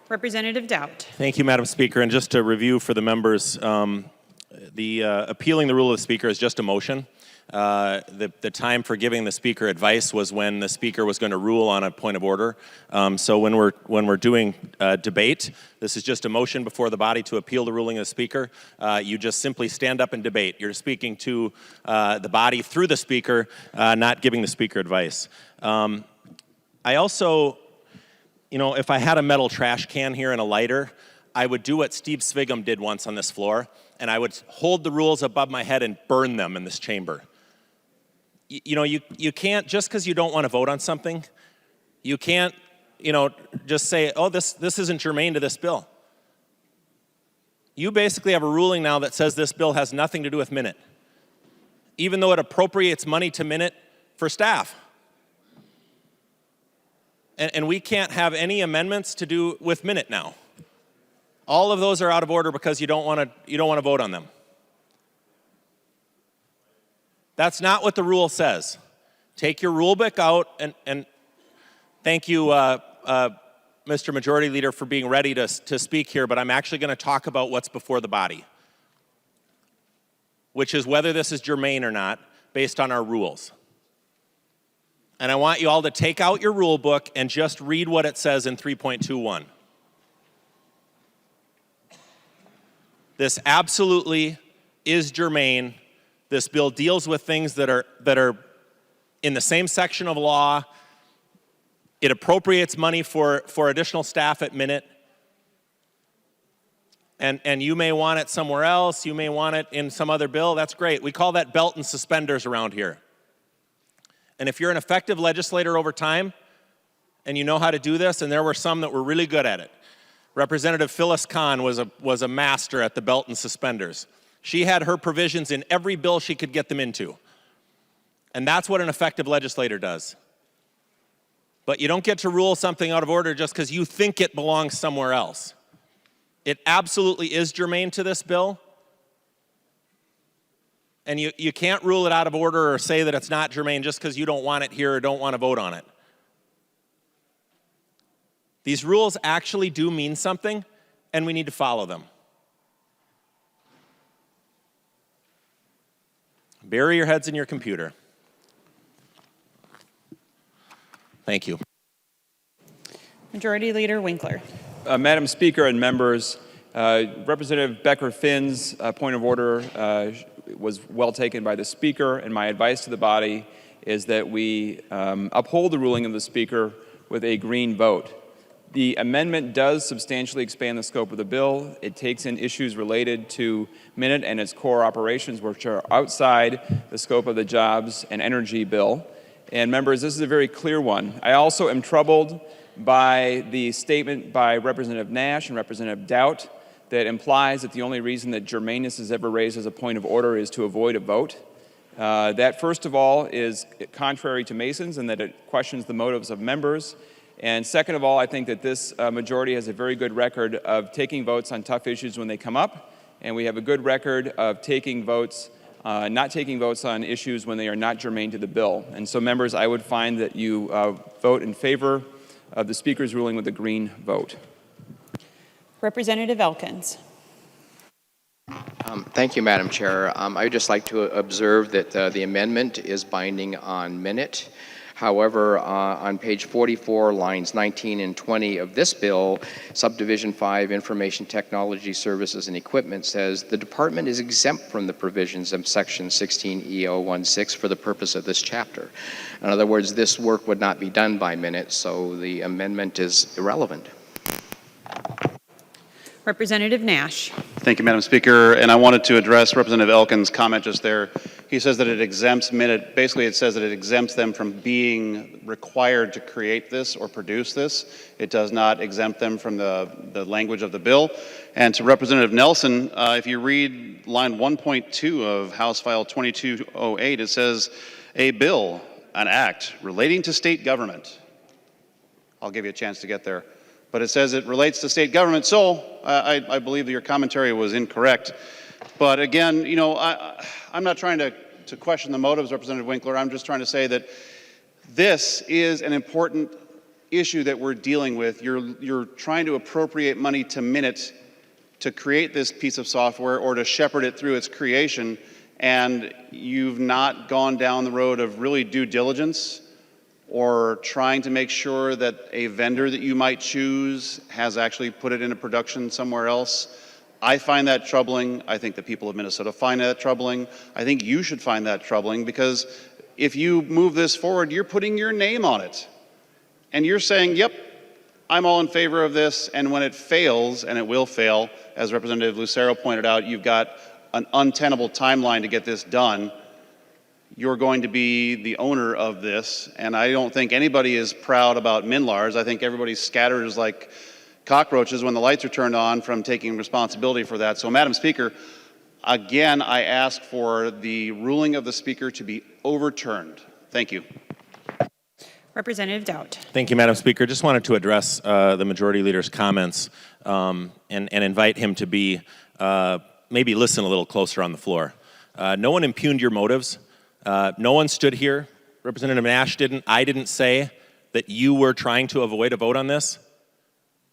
Representative Dowd. Thank you, Madam Speaker. And just to review for the members, appealing the rule of the Speaker is just a motion. The time for giving the Speaker advice was when the Speaker was going to rule on a point of order. So when we're doing debate, this is just a motion before the body to appeal the ruling of the Speaker. You just simply stand up and debate. You're speaking to the body through the Speaker, not giving the Speaker advice. I also, if I had a metal trash can here and a lighter, I would do what Steve Svigum did once on this floor, and I would hold the rules above my head and burn them in this chamber. You can't, just because you don't want to vote on something, you can't, just say, oh, this isn't germane to this bill. You basically have a ruling now that says this bill has nothing to do with Minute, even though it appropriates money to Minute for staff. And we can't have any amendments to do with Minute now. All of those are out of order because you don't want to vote on them. That's not what the rule says. Take your rule book out, and thank you, Mr. Majority Leader, for being ready to speak here, but I'm actually going to talk about what's before the body, which is whether this is germane or not based on our rules. And I want you all to take out your rule book and just read what it says in 3.21. This absolutely is germane. This bill deals with things that are in the same section of law. It appropriates money for additional staff at Minute. And you may want it somewhere else. You may want it in some other bill. That's great. We call that belt and suspenders around here. And if you're an effective legislator over time, and you know how to do this, and there were some that were really good at it. Representative Phyllis Kahn was a master at the belt and suspenders. She had her provisions in every bill she could get them into. And that's what an effective legislator does. But you don't get to rule something out of order just because you think it belongs somewhere else. It absolutely is germane to this bill. And you can't rule it out of order or say that it's not germane just because you don't want it here or don't want to vote on it. These rules actually do mean something, and we need to follow them. Bury your heads in your computer. Thank you. Majority Leader Winkler. Madam Speaker and members, Representative Becker-Finn's point of order was well taken by the Speaker, and my advice to the body is that we uphold the ruling of the Speaker with a green vote. The amendment does substantially expand the scope of the bill. It takes in issues related to Minute and its core operations, which are outside the scope of the Jobs and Energy bill. And members, this is a very clear one. I also am troubled by the statement by Representative Nash and Representative Dowd that implies that the only reason that germaneness is ever raised as a point of order is to avoid a vote. That, first of all, is contrary to Masons and that it questions the motives of members. And second of all, I think that this majority has a very good record of taking votes on tough issues when they come up, and we have a good record of taking votes, not taking votes on issues when they are not germane to the bill. And so, members, I would find that you vote in favor of the Speaker's ruling with a green vote. Representative Elkins. Thank you, Madam Chair. I would just like to observe that the amendment is binding on Minute. However, on page 44, lines 19 and 20 of this bill, Subdivision 5, Information Technology Services and Equipment says, the department is exempt from the provisions of Section 16E016 for the purpose of this chapter. In other words, this work would not be done by Minute, so the amendment is irrelevant. Representative Nash. Thank you, Madam Speaker. And I wanted to address Representative Elkins' comment just there. He says that it exempts minute, basically it says that it exempts them from being required to create this or produce this. It does not exempt them from the language of the bill. And to Representative Nelson, if you read line 1.2 of House File 2208, it says, a bill, an act relating to state government. I'll give you a chance to get there. But it says it relates to state government, so I believe that your commentary was incorrect. But again, you know, I'm not trying to question the motives, Representative Winkler. I'm just trying to say that this is an important issue that we're dealing with. You're trying to appropriate money to Minute to create this piece of software or to shepherd it through its creation, and you've not gone down the road of really due diligence or trying to make sure that a vendor that you might choose has actually put it into production somewhere else. I find that troubling. I think the people of Minnesota find that troubling. I think you should find that troubling, because if you move this forward, you're putting your name on it. And you're saying, yep, I'm all in favor of this, and when it fails, and it will fail, as Representative Lucero pointed out, you've got an untenable timeline to get this done. You're going to be the owner of this, and I don't think anybody is proud about Minlars. I think everybody scatters like cockroaches when the lights are turned on from taking responsibility for that. So, Madam Speaker, again, I ask for the ruling of the Speaker to be overturned. Thank you. Representative Dowd. Thank you, Madam Speaker. Just wanted to address the Majority Leader's comments and invite him to be, maybe listen a little closer on the floor. No one impugned your motives. No one stood here. Representative Nash didn't. I didn't say that you were trying to avoid a vote on this.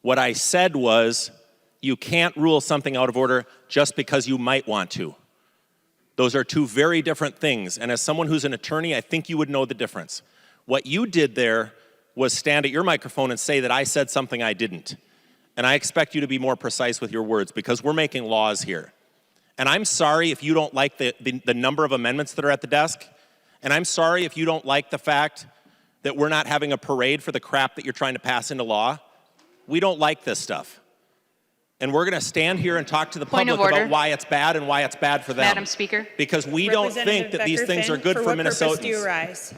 What I said was, you can't rule something out of order just because you might want to. Those are two very different things, and as someone who's an attorney, I think you would know the difference. What you did there was stand at your microphone and say that I said something I didn't. And I expect you to be more precise with your words, because we're making laws here. And I'm sorry if you don't like the number of amendments that are at the desk, and I'm sorry if you don't like the fact that we're not having a parade for the crap that you're trying to pass into law. We don't like this stuff. And we're going to stand here and talk to the public about why it's bad and why it's bad for them. Madam Speaker. Because we don't think that these things are good for Minnesotans. Do you rise?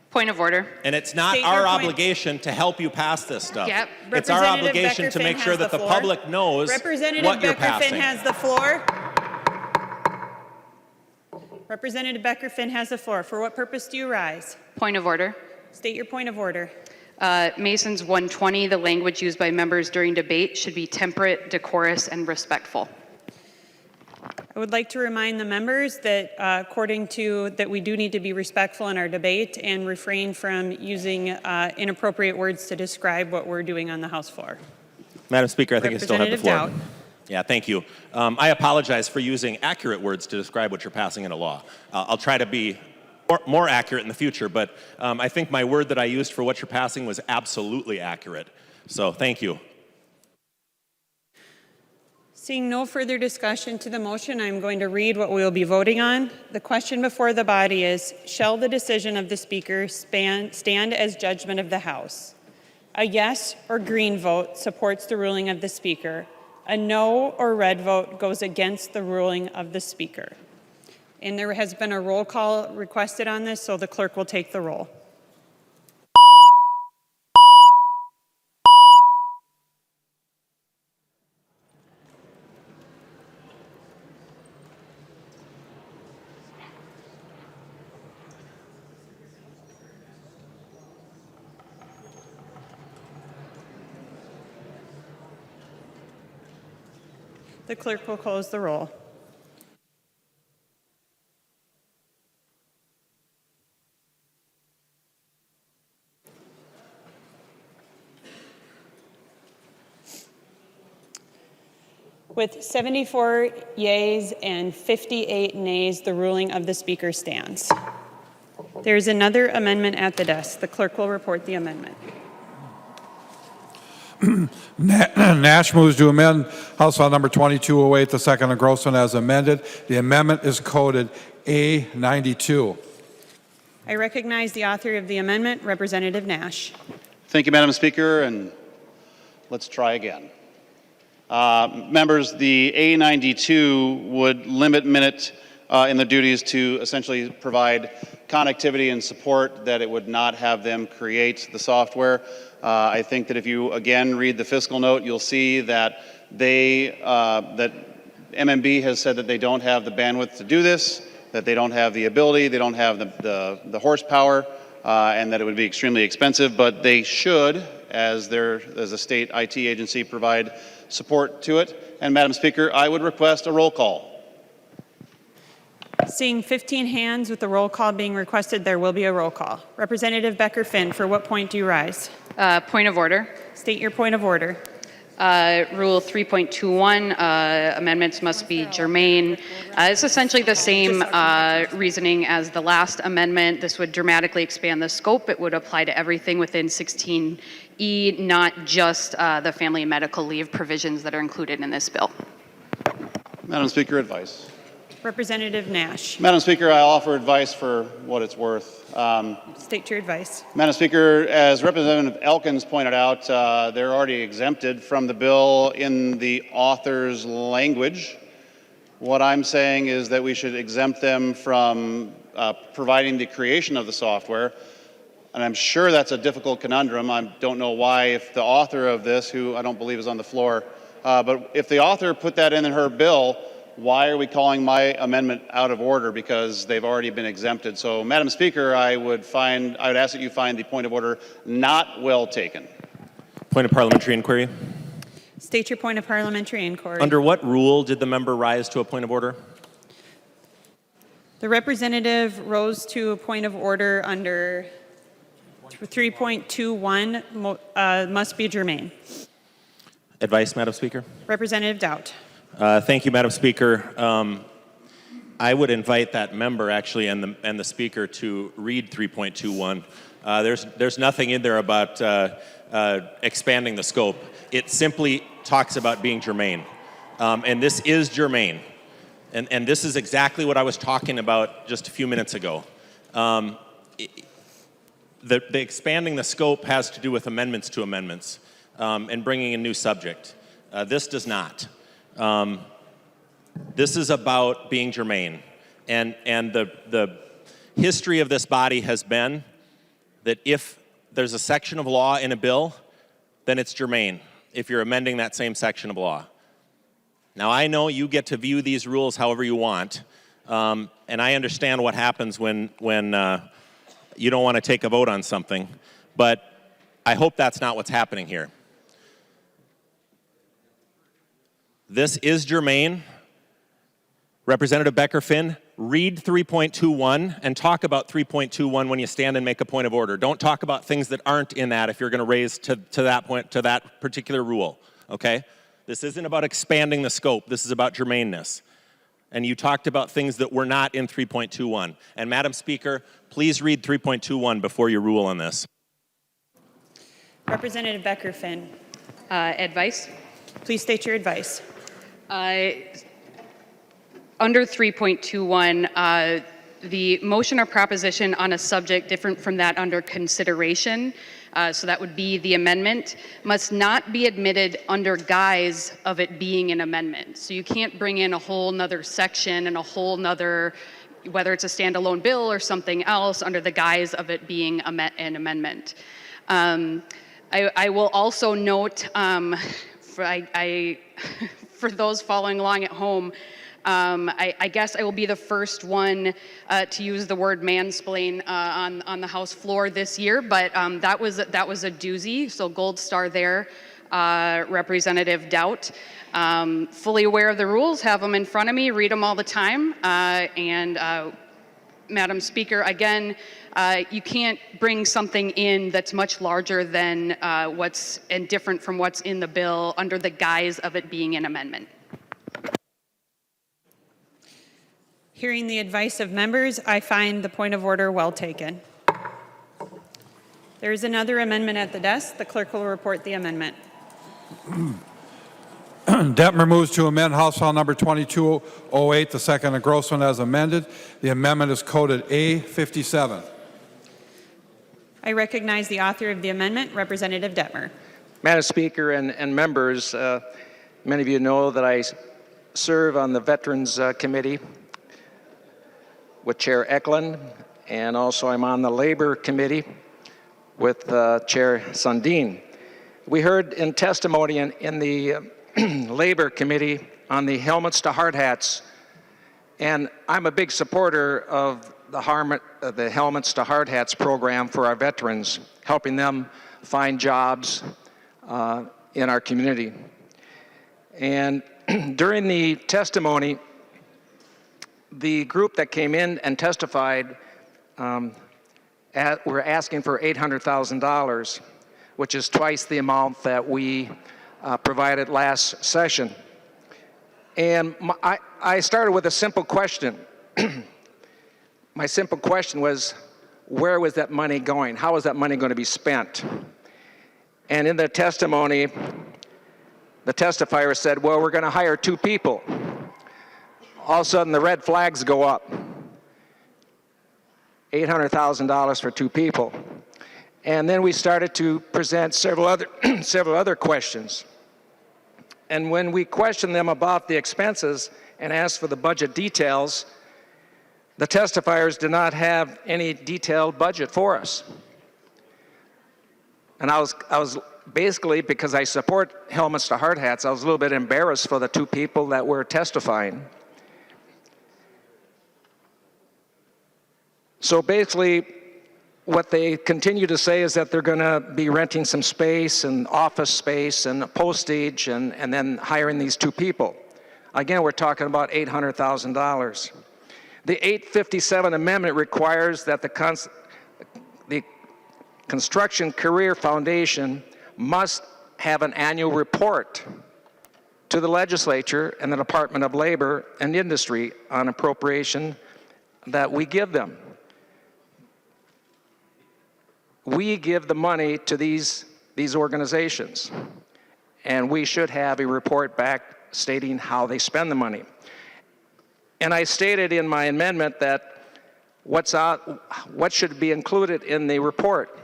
Point of order. And it's not our obligation to help you pass this stuff. Yep. It's our obligation to make sure that the public knows what you're passing. Representative Beckerfin has the floor. Representative Beckerfin has the floor. For what purpose do you rise? Point of order. State your point of order. Masons 120, the language used by members during debate should be temperate, decorous, and respectful. I would like to remind the members that that we do need to be respectful in our debate and refrain from using inappropriate words to describe what we're doing on the House floor. Madam Speaker, I think I still have the floor. Representative Dowd. Yeah, thank you. I apologize for using accurate words to describe what you're passing into law. I'll try to be more accurate in the future, but I think my word that I used for what you're passing was absolutely accurate. So thank you. Seeing no further discussion to the motion, I'm going to read what we will be voting on. The question before the body is, shall the decision of the Speaker stand as judgment of the House? A yes or green vote supports the ruling of the Speaker. A no or red vote goes against the ruling of the Speaker. And there has been a roll call requested on this, so the clerk will take the roll. The clerk will close the roll. With 74 yeas and 58 nays, the ruling of the Speaker stands. There is another amendment at the desk. The clerk will report the amendment. Nash moves to amend House File number 2208, the second of Grossman as amended. The amendment is coded A92. I recognize the author of the amendment, Representative Nash. Thank you, Madam Speaker, and let's try again. Members, the A92 would limit Minute in the duties to essentially provide connectivity and support, that it would not have them create the software. I think that if you again read the fiscal note, you'll see that that MMB has said that they don't have the bandwidth to do this, that they don't have the ability, they don't have the horsepower, and that it would be extremely expensive, but they should, as a state IT agency, provide support to it. And Madam Speaker, I would request a roll call. Seeing 15 hands with the roll call being requested, there will be a roll call. Representative Becker-Finn, for what point do you rise? Point of order. State your point of order. Rule 3.21, amendments must be germane. It's essentially the same reasoning as the last amendment. This would dramatically expand the scope. It would apply to everything within 16E, not just the family and medical leave provisions that are included in this bill. Madam Speaker, advice. Representative Nash. Madam Speaker, I offer advice for what it's worth. State your advice. Madam Speaker, as Representative Elkins pointed out, they're already exempted from the bill in the author's language. What I'm saying is that we should exempt them from providing the creation of the software. And I'm sure that's a difficult conundrum. I don't know why, if the author of this, who I don't believe is on the floor, but if the author put that in her bill, why are we calling my amendment out of order? Because they've already been exempted. So, Madam Speaker, I would ask that you find the point of order not well taken. Point of parliamentary inquiry. State your point of parliamentary inquiry. Under what rule did the member rise to a point of order? The representative rose to a point of order under 3.21, must be germane. Advice, Madam Speaker. Representative Dowd. Thank you, Madam Speaker. I would invite that member actually and the speaker to read 3.21. There's nothing in there about expanding the scope. It simply talks about being germane, and this is germane, and this is exactly what I was talking about just a few minutes ago. The expanding the scope has to do with amendments to amendments and bringing a new subject. This does not. This is about being germane, and the history of this body has been that if there's a section of law in a bill, then it's germane if you're amending that same section of law. Now, I know you get to view these rules however you want, and I understand what happens when you don't want to take a vote on something, but I hope that's not what's happening here. This is germane. Representative Becker-Finn, read 3.21 and talk about 3.21 when you stand and make a point of order. Don't talk about things that aren't in that if you're going to raise to that point, to that particular rule, okay? This isn't about expanding the scope. This is about germaneness. And you talked about things that were not in 3.21. And Madam Speaker, please read 3.21 before you rule on this. Representative Becker-Finn. Advice? Please state your advice. Under 3.21, the motion or proposition on a subject different from that under consideration, so that would be the amendment, must not be admitted under guise of it being an amendment. So you can't bring in a whole nother section and a whole nother, whether it's a standalone bill or something else, under the guise of it being an amendment. I will also note, for those following along at home, I guess I will be the first one to use the word mansplain on the House floor this year, but that was a doozy, so gold star there, Representative Doubt. Fully aware of the rules, have them in front of me, read them all the time, and Madam Speaker, again, you can't bring something in that's much larger than what's and different from what's in the bill under the guise of it being an amendment. Hearing the advice of members, I find the point of order well taken. There is another amendment at the desk. The clerk will report the amendment. Detmer moves to amend House File Number 2208, the second engrossment as amended. The amendment is coded A57. I recognize the author of the amendment, Representative Detmer. Madam Speaker and members, many of you know that I serve on the Veterans Committee. with Chair Eklund, and also I'm on the Labor Committee with Chair Sundin. We heard in testimony in the Labor Committee on the helmets to hard hats, and I'm a big supporter of the helmets to hard hats program for our veterans, helping them find jobs in our community. And during the testimony, the group that came in and testified were asking for $800,000, which is twice the amount that we provided last session. And I started with a simple question. My simple question was, where was that money going? How was that money going to be spent? And in the testimony, the testifier said, well, we're going to hire 2 people. All of a sudden, the red flags go up. $800,000 for 2 people. And then we started to present several other questions. And when we questioned them about the expenses and asked for the budget details, the testifiers did not have any detailed budget for us. And I was basically, because I support helmets to hard hats, I was a little bit embarrassed for the 2 people that were testifying. So basically, what they continue to say is that they're going to be renting some space and office space and postage and then hiring these 2 people. Again, we're talking about $800,000. The 857 amendment requires that the Construction Career Foundation must have an annual report to the legislature and the Department of Labor and Industry on appropriation that we give them. We give the money to these organizations, and we should have a report back stating how they spend the money. And I stated in my amendment that what should be included in the report?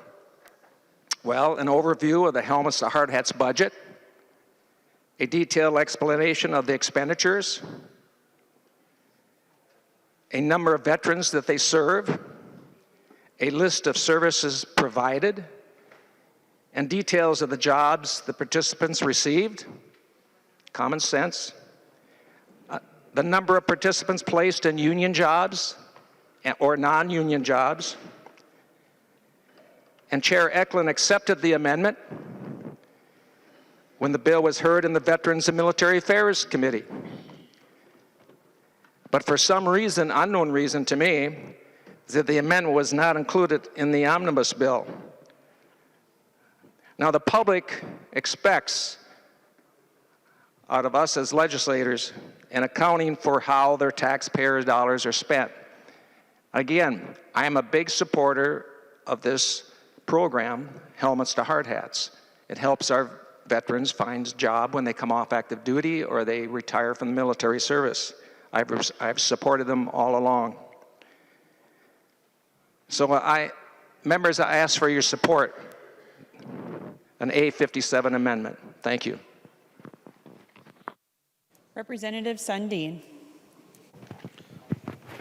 Well, an overview of the helmets to hard hats budget, a detailed explanation of the expenditures, a number of veterans that they serve, a list of services provided, and details of the jobs the participants received, common sense, the number of participants placed in union jobs or non-union jobs. And Chair Eklund accepted the amendment when the bill was heard in the Veterans and Military Affairs Committee. But for some reason, unknown reason to me, that the amendment was not included in the Omnibus bill. Now, the public expects out of us as legislators an accounting for how their taxpayers' dollars are spent. Again, I am a big supporter of this program, Helmets to Hard Hats. It helps our veterans find a job when they come off active duty or they retire from the military service. I've supported them all along. So members, I ask for your support, an A57 amendment. Thank you. Representative Sundin.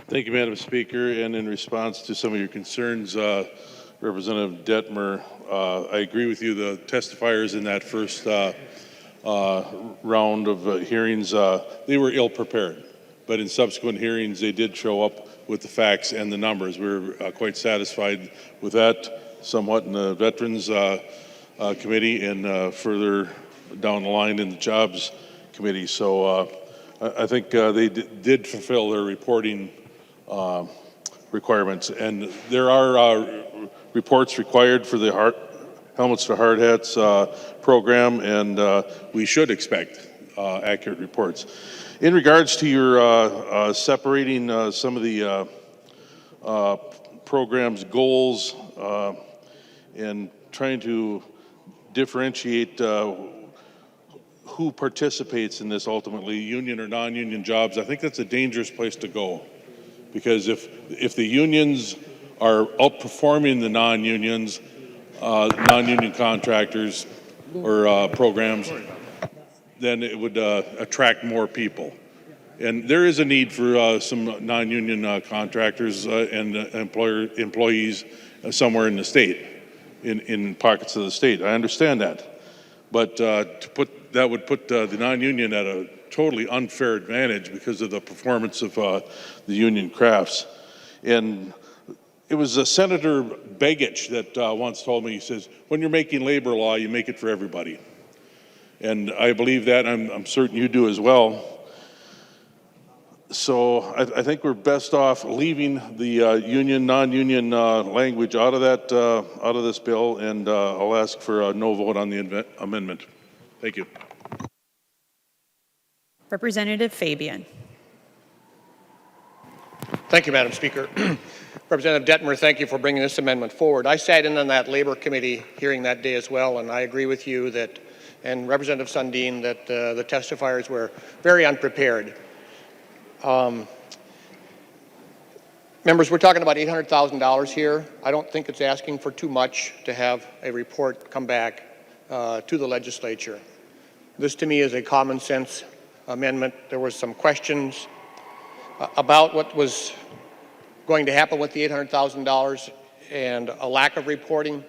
Thank you, Madam Speaker. And in response to some of your concerns, Representative Detmer, I agree with you. The testifiers in that first round of hearings, they were ill prepared. But in subsequent hearings, they did show up with the facts and the numbers. We were quite satisfied with that, somewhat in the Veterans Committee and further down the line in the Jobs Committee. So I think they did fulfill their reporting requirements. And there are reports required for the Helmets to Hard Hats program, and we should expect accurate reports. In regards to your separating some of the program's goals and trying to differentiate who participates in this ultimately, union or non-union jobs, I think that's a dangerous place to go. Because if the unions are outperforming the non-unions, non-union contractors or programs, then it would attract more people. And there is a need for some non-union contractors and employees somewhere in the state, in pockets of the state. I understand that. But that would put the non-union at a totally unfair advantage because of the performance of the union crafts. And it was Senator Begich that once told me, he says, when you're making labor law, you make it for everybody. And I believe that, I'm certain you do as well. So I think we're best off leaving the union, non-union language out of this bill, and I'll ask for a no vote on the amendment. Thank you. Representative Fabian. Thank you, Madam Speaker. Representative Detmer, thank you for bringing this amendment forward. I sat in on that Labor Committee hearing that day as well, and I agree with you that, and Representative Sundin, that the testifiers were very unprepared. Members, we're talking about $800,000 here. I don't think it's asking for too much to have a report come back to the legislature. This, to me, is a common sense amendment. There were some questions about what was going to happen with the $800,000 and a lack of reporting.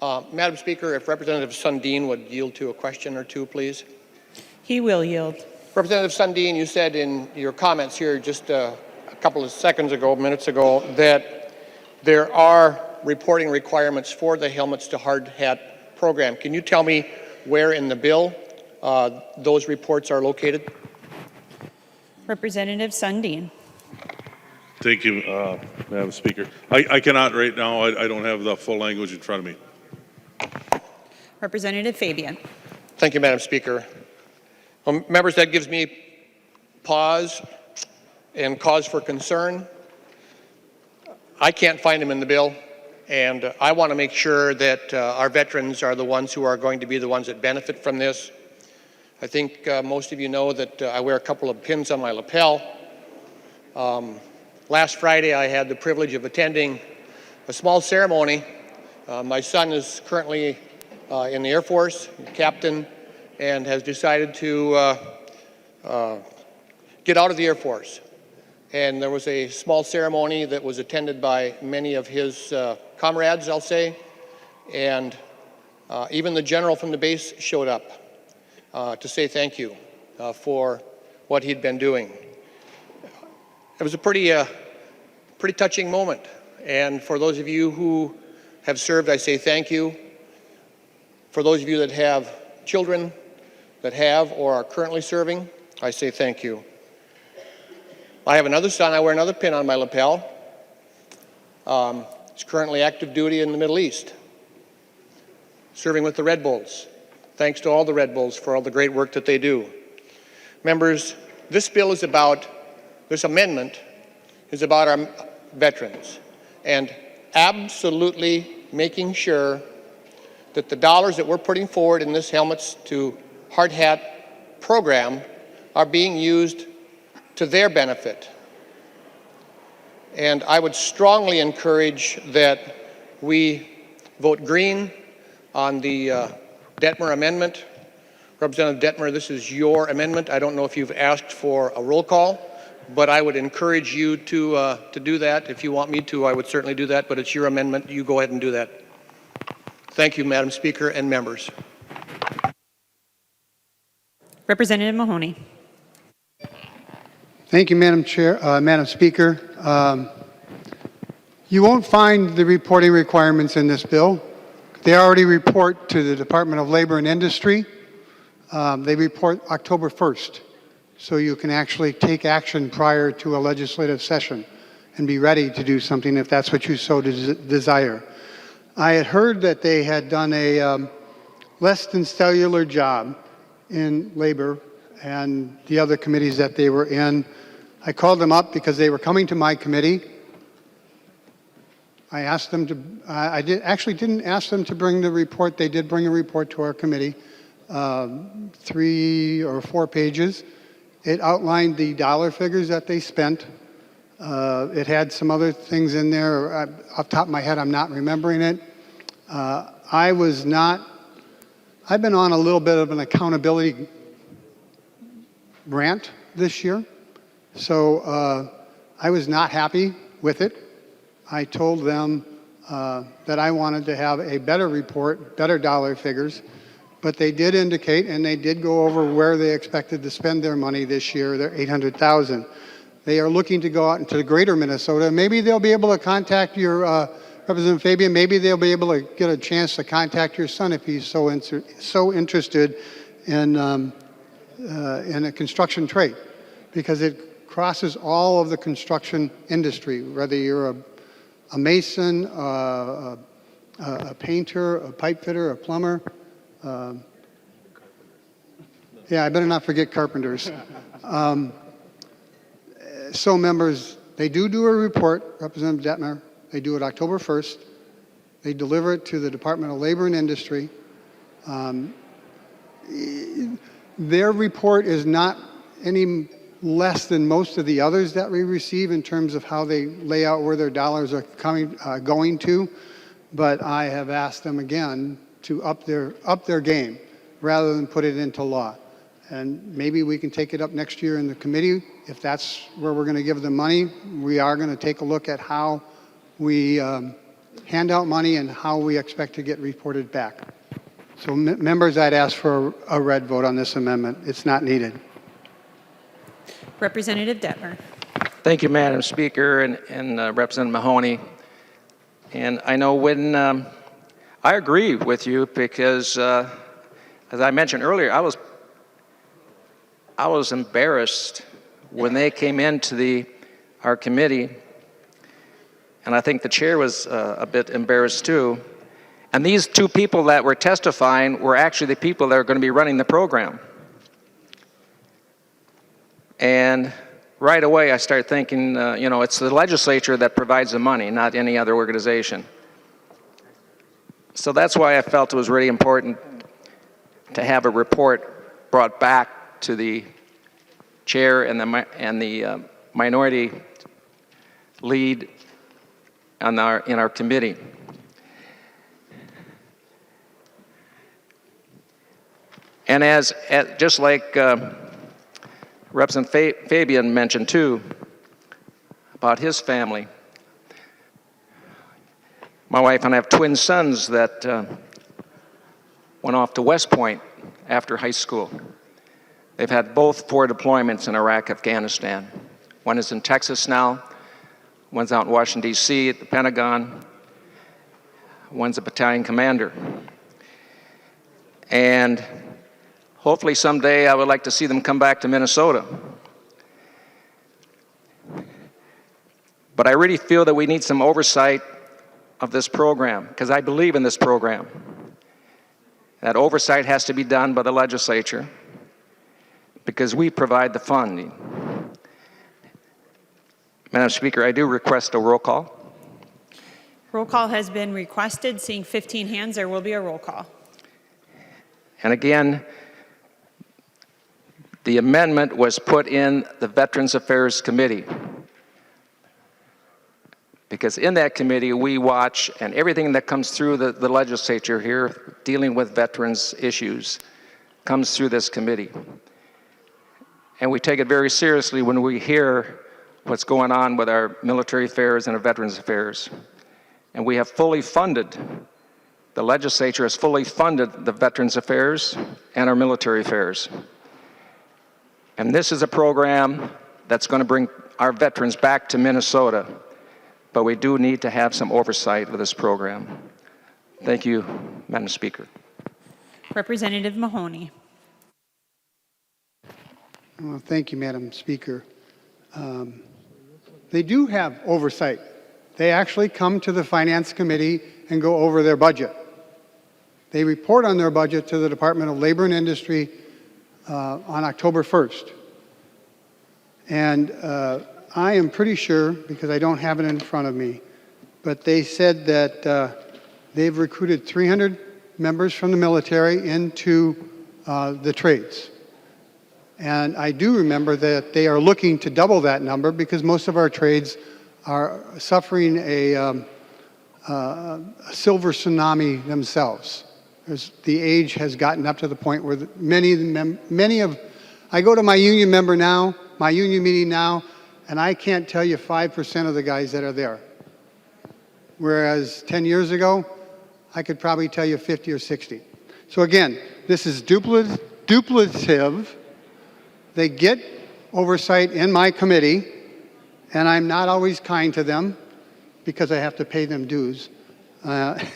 Madam Speaker, if Representative Sundin would yield to a question or two, please. He will yield. Representative Sundin, you said in your comments here just a couple of minutes ago, that there are reporting requirements for the helmets to hard hat program. Can you tell me where in the bill those reports are located? Representative Sundin. Thank you, Madam Speaker. I cannot right now. I don't have the full language in front of me. Representative Fabian. Thank you, Madam Speaker. Members, that gives me pause and cause for concern. I can't find them in the bill, and I want to make sure that our veterans are the ones who are going to be the ones that benefit from this. I think most of you know that I wear a couple of pins on my lapel. Last Friday, I had the privilege of attending a small ceremony. My son is currently in the Air Force, captain, and has decided to get out of the Air Force. And there was a small ceremony that was attended by many of his comrades, I'll say, and even the general from the base showed up to say thank you for what he'd been doing. It was a pretty touching moment, and for those of you who have served, I say thank you. For those of you that have children that have or are currently serving, I say thank you. I have another son. I wear another pin on my lapel. He's currently active duty in the Middle East, serving with the Red Bulls. Thanks to all the Red Bulls for all the great work that they do. Members, this amendment is about our veterans and absolutely making sure that the dollars that we're putting forward in this Helmets to Hard Hat program are being used to their benefit. And I would strongly encourage that we vote green on the Detmer amendment. Representative Detmer, this is your amendment. I don't know if you've asked for a roll call, but I would encourage you to do that. If you want me to, I would certainly do that, but it's your amendment. You go ahead and do that. Thank you, Madam Speaker and members. Representative Mahoney. Thank you, Madam Chair, Madam Speaker. You won't find the reporting requirements in this bill. They already report to the Department of Labor and Industry. They report October 1st, so you can actually take action prior to a legislative session and be ready to do something if that's what you so desire. I had heard that they had done a less than stellar job in labor and the other committees that they were in. I called them up because they were coming to my committee. I asked them to, actually didn't ask them to bring the report. They did bring a report to our committee, 3 or 4 pages. It outlined the dollar figures that they spent. It had some other things in there. Off the top of my head, I'm not remembering it. I've been on a little bit of an accountability rant this year. So I was not happy with it. I told them that I wanted to have a better report, better dollar figures, but they did indicate, and they did go over where they expected to spend their money this year, their $800,000. They are looking to go out into greater Minnesota. Maybe they'll be able to contact your Representative Fabian. Maybe they'll be able to get a chance to contact your son if he's so interested in a construction trade, because it crosses all of the construction industry, whether you're a mason, a painter, a pipe fitter, a plumber. Yeah, I better not forget carpenters. So members, they do a report, Representative Detmer. They do it October 1st. They deliver it to the Department of Labor and Industry. Their report is not any less than most of the others that we receive in terms of how they lay out where their dollars are going to, but I have asked them again to up their game rather than put it into law. And maybe we can take it up next year in the committee. If that's where we're going to give them money, we are going to take a look at how we hand out money and how we expect to get reported back. So members, I'd ask for a red vote on this amendment. It's not needed. Representative Detmer. Thank you, Madam Speaker, and Representative Mahoney. And I know when I agree with you because, as I mentioned earlier, I was embarrassed when they came into our committee, and I think the chair was a bit embarrassed too. And these two people that were testifying were actually the people that are going to be running the program. And right away I started thinking, it's the legislature that provides the money, not any other organization. So that's why I felt it was really important to have a report brought back to the chair and the minority lead in our committee. And just like Representative Fabian mentioned too, about his family. My wife and I have twin sons that went off to West Point after high school. They've had both 4 deployments in Iraq, Afghanistan. One is in Texas now, one's out in Washington, D.C. at the Pentagon, one's a battalion commander. And hopefully someday I would like to see them come back to Minnesota. But I really feel that we need some oversight of this program, because I believe in this program. That oversight has to be done by the legislature, because we provide the funding. Madam Speaker, I do request a roll call. Roll call has been requested. Seeing 15 hands, there will be a roll call. And again, the amendment was put in the Veterans Affairs Committee, because in that committee we watch, and everything that comes through the legislature here dealing with veterans issues comes through this committee. And we take it very seriously when we hear what's going on with our military affairs and our veterans affairs. And we have fully funded, the legislature has fully funded the veterans affairs and our military affairs. And this is a program that's going to bring our veterans back to Minnesota, but we do need to have some oversight of this program. Thank you, Madam Speaker. Representative Mahoney. Well, thank you, Madam Speaker. They do have oversight. They actually come to the Finance Committee and go over their budget. They report on their budget to the Department of Labor and Industry on October 1st. And I am pretty sure, because I don't have it in front of me, but they said that they've recruited 300 members from the military into the trades. And I do remember that they are looking to double that number, because most of our trades are suffering a silver tsunami themselves. The age has gotten up to the point where I go to my union member now, my union meeting now, and I can't tell you 5% of the guys that are there. Whereas 10 years ago, I could probably tell you 50 or 60. So again, this is duplicative. They get oversight in my committee, and I'm not always kind to them because I have to pay them dues. And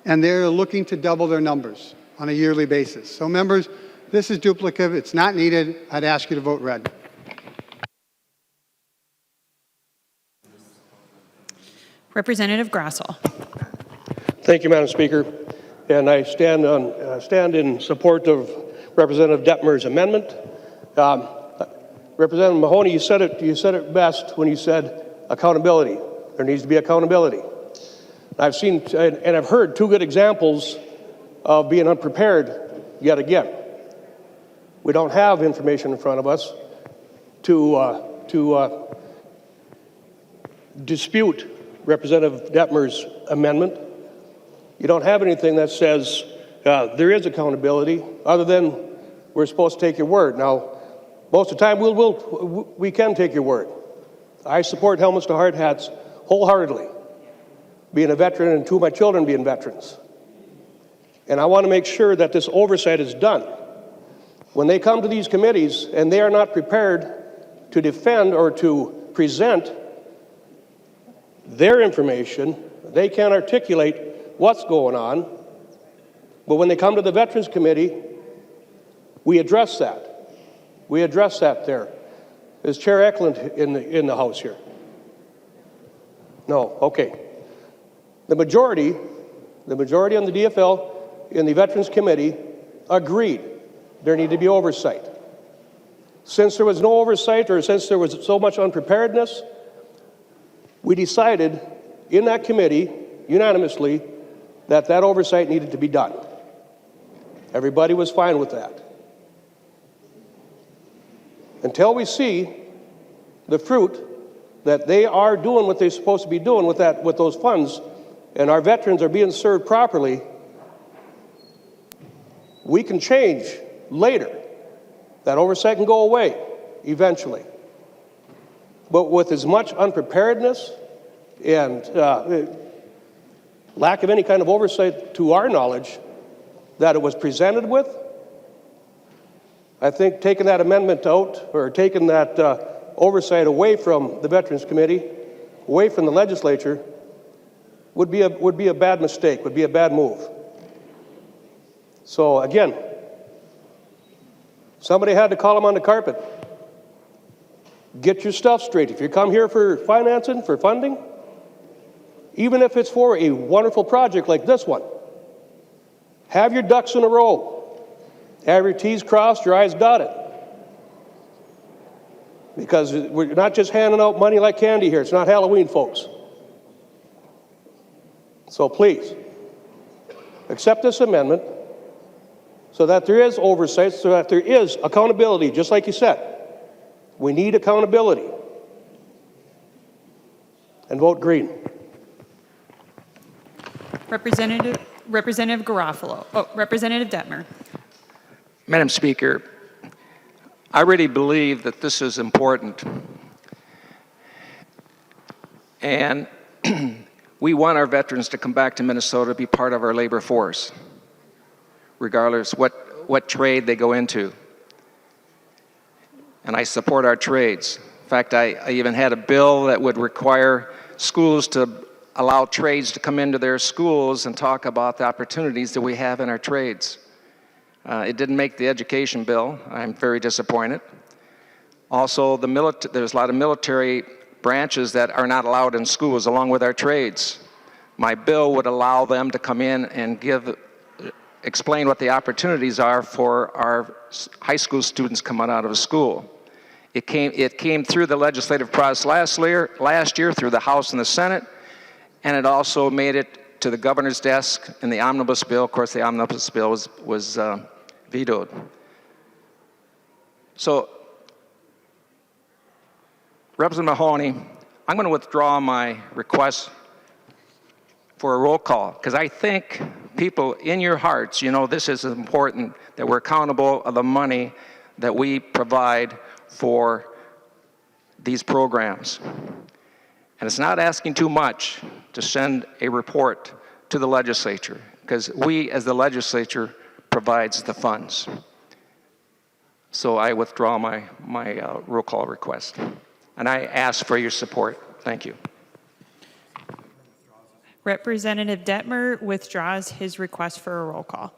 they're looking to double their numbers on a yearly basis. So members, this is duplicative. It's not needed. I'd ask you to vote red. Representative Grossell. Thank you, Madam Speaker. And I stand in support of Representative Detmer's amendment. Representative Mahoney, you said it best when you said accountability. There needs to be accountability. I've seen and I've heard two good examples of being unprepared yet again. We don't have information in front of us to dispute Representative Detmer's amendment. You don't have anything that says there is accountability other than we're supposed to take your word. Now, most of the time we can take your word. I support helmets to hard hats wholeheartedly, being a veteran and two of my children being veterans. And I want to make sure that this oversight is done. When they come to these committees and they are not prepared to defend or to present their information, they can't articulate what's going on. But when they come to the Veterans Committee, we address that. We address that there. Is Chair Eklund in the House here? No, okay. The majority on the DFL in the Veterans Committee agreed there needed to be oversight. Since there was no oversight, or since there was so much unpreparedness, we decided in that committee unanimously that oversight needed to be done. Everybody was fine with that. Until we see the fruit that they are doing what they're supposed to be doing with those funds, and our veterans are being served properly, we can change later. That oversight can go away eventually. But with as much unpreparedness and lack of any kind of oversight to our knowledge that it was presented with, I think taking that amendment out, or taking that oversight away from the Veterans Committee, away from the legislature, would be a bad mistake, would be a bad move. So again, somebody had to call them on the carpet. Get your stuff straight. If you come here for financing, for funding, even if it's for a wonderful project like this one, have your ducks in a row. Have your T's crossed, your I's dotted. Because we're not just handing out money like candy here. It's not Halloween, folks. So please, accept this amendment so that there is oversight, so that there is accountability, just like you said. We need accountability. And vote green. Representative Garofalo. Oh, Representative Detmer. Madam Speaker, I really believe that this is important. And we want our veterans to come back to Minnesota to be part of our labor force, regardless what trade they go into. And I support our trades. In fact, I even had a bill that would require schools to allow trades to come into their schools and talk about the opportunities that we have in our trades. It didn't make the education bill. I'm very disappointed. Also, there's a lot of military branches that are not allowed in schools along with our trades. My bill would allow them to come in and explain what the opportunities are for our high school students coming out of school. It came through the legislative process last year through the House and the Senate, and it also made it to the governor's desk in the Omnibus bill. Of course, the Omnibus bill was vetoed. So, Representative Mahoney, I'm going to withdraw my request for a roll call, because I think people in your hearts, you know, this is important, that we're accountable of the money that we provide for these programs. And it's not asking too much to send a report to the legislature, because we, as the legislature, provides the funds. So I withdraw my roll call request. And I ask for your support. Thank you. Representative Detmer withdraws his request for a roll call.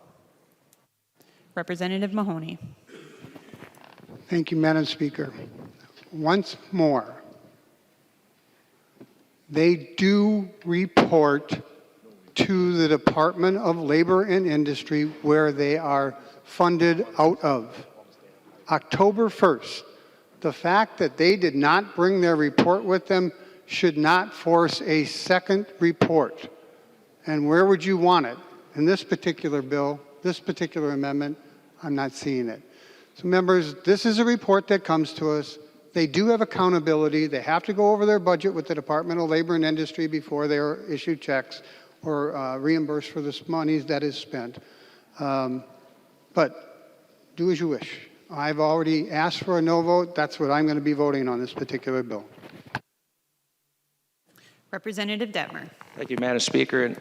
Representative Mahoney. Thank you, Madam Speaker. Once more, they do report to the Department of Labor and Industry where they are funded out of. October 1st, the fact that they did not bring their report with them should not force a second report. And where would you want it? In this particular bill, this particular amendment, I'm not seeing it. So members, this is a report that comes to us. They do have accountability. They have to go over their budget with the Department of Labor and Industry before they are issued checks or reimbursed for the money that is spent. But do as you wish. I've already asked for a no vote. That's what I'm going to be voting on this particular bill. Representative Detmer. Thank you, Madam Speaker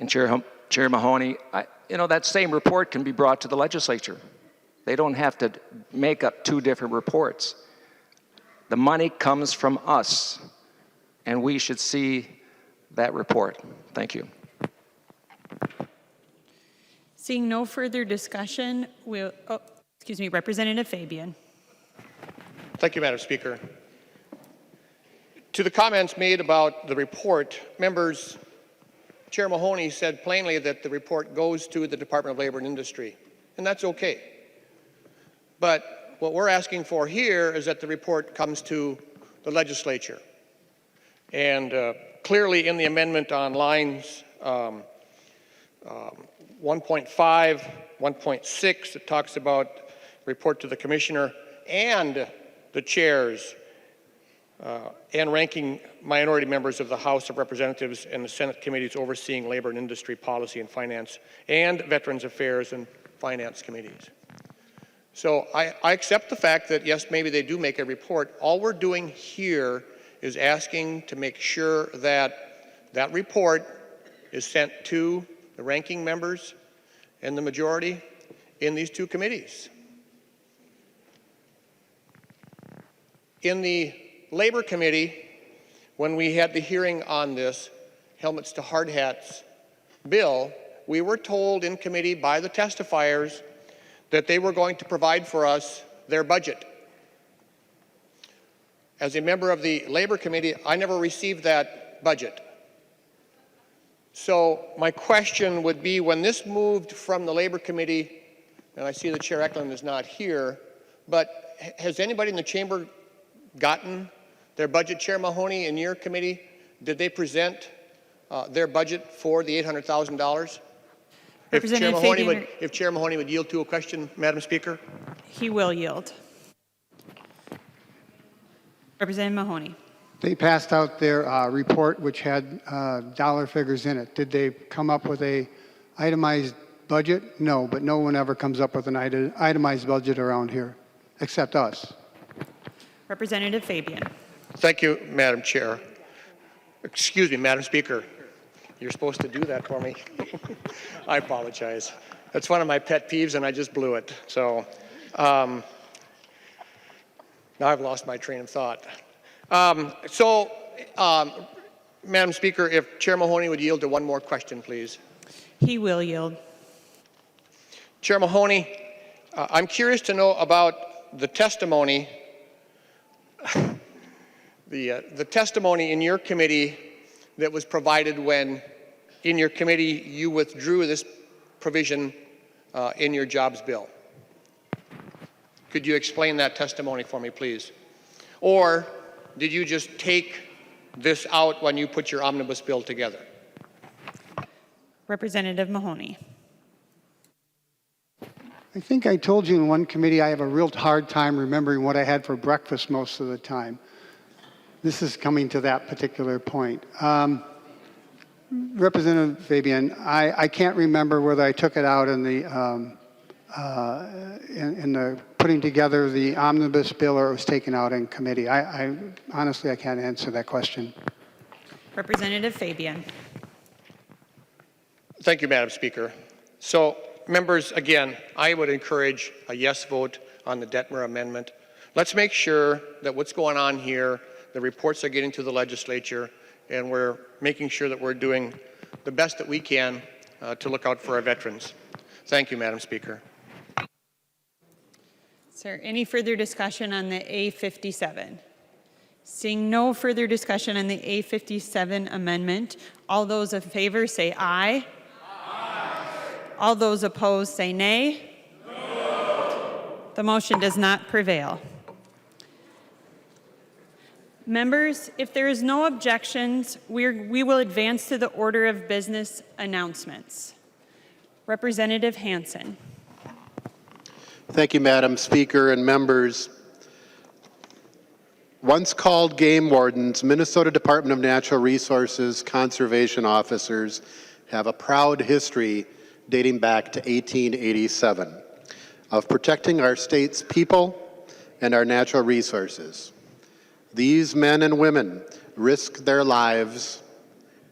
and Chair Mahoney. That same report can be brought to the legislature. They don't have to make up two different reports. The money comes from us, and we should see that report. Thank you. Seeing no further discussion, Representative Fabian. Thank you, Madam Speaker. To the comments made about the report, members, Chair Mahoney said plainly that the report goes to the Department of Labor and Industry, and that's okay. But what we're asking for here is that the report comes to the legislature. And clearly in the amendment on lines 1.5, 1.6, it talks about report to the commissioner and the chairs and ranking minority members of the House of Representatives and the Senate committees overseeing labor and industry policy and finance, and Veterans Affairs and Finance committees. So I accept the fact that, yes, maybe they do make a report. All we're doing here is asking to make sure that that report is sent to the ranking members and the majority in these two committees. In the Labor Committee, when we had the hearing on this helmets to hard hats bill, we were told in committee by the testifiers that they were going to provide for us their budget. As a member of the Labor Committee, I never received that budget. So my question would be, when this moved from the Labor Committee, and I see that Chair Eklund is not here, but has anybody in the chamber gotten their budget? Chair Mahoney, in your committee, did they present their budget for the $800,000? If Chair Mahoney would yield to a question, Madam Speaker. He will yield. Representative Mahoney. They passed out their report, which had dollar figures in it. Did they come up with a itemized budget? No, but no one ever comes up with an itemized budget around here, except us. Representative Fabian. Thank you, Madam Chair. Excuse me, Madam Speaker. You're supposed to do that for me. I apologize. That's one of my pet peeves, and I just blew it. So now I've lost my train of thought. Madam Speaker, if Chair Mahoney would yield to one more question, please. He will yield. Chair Mahoney, I'm curious to know about the testimony, the testimony in your committee that was provided when, in your committee, you withdrew this provision in your jobs bill. Could you explain that testimony for me, please? Or did you just take this out when you put your omnibus bill together? Representative Mahoney. I think I told you in one committee I have a real hard time remembering what I had for breakfast most of the time. This is coming to that particular point. Representative Fabian, I can't remember whether I took it out in the putting together the omnibus bill or it was taken out in committee? I honestly, I can't answer that question. Representative Fabian. Thank you, Madam Speaker. So, members, again, I would encourage a yes vote on the Detmer amendment. Let's make sure that what's going on here, the reports are getting to the legislature, and we're making sure that we're doing the best that we can to look out for our veterans. Thank you, Madam Speaker. Is there any further discussion on the A57? Seeing no further discussion on the A57 amendment, all those in favor say aye. Aye. All those opposed say nay. No. The motion does not prevail. Members, if there is no objections, we will advance to the order of business announcements. Representative Hansen. Thank you, Madam Speaker and members. Once called game wardens, Minnesota Department of Natural Resources conservation officers have a proud history dating back to 1887 of protecting our state's people and our natural resources. These men and women risk their lives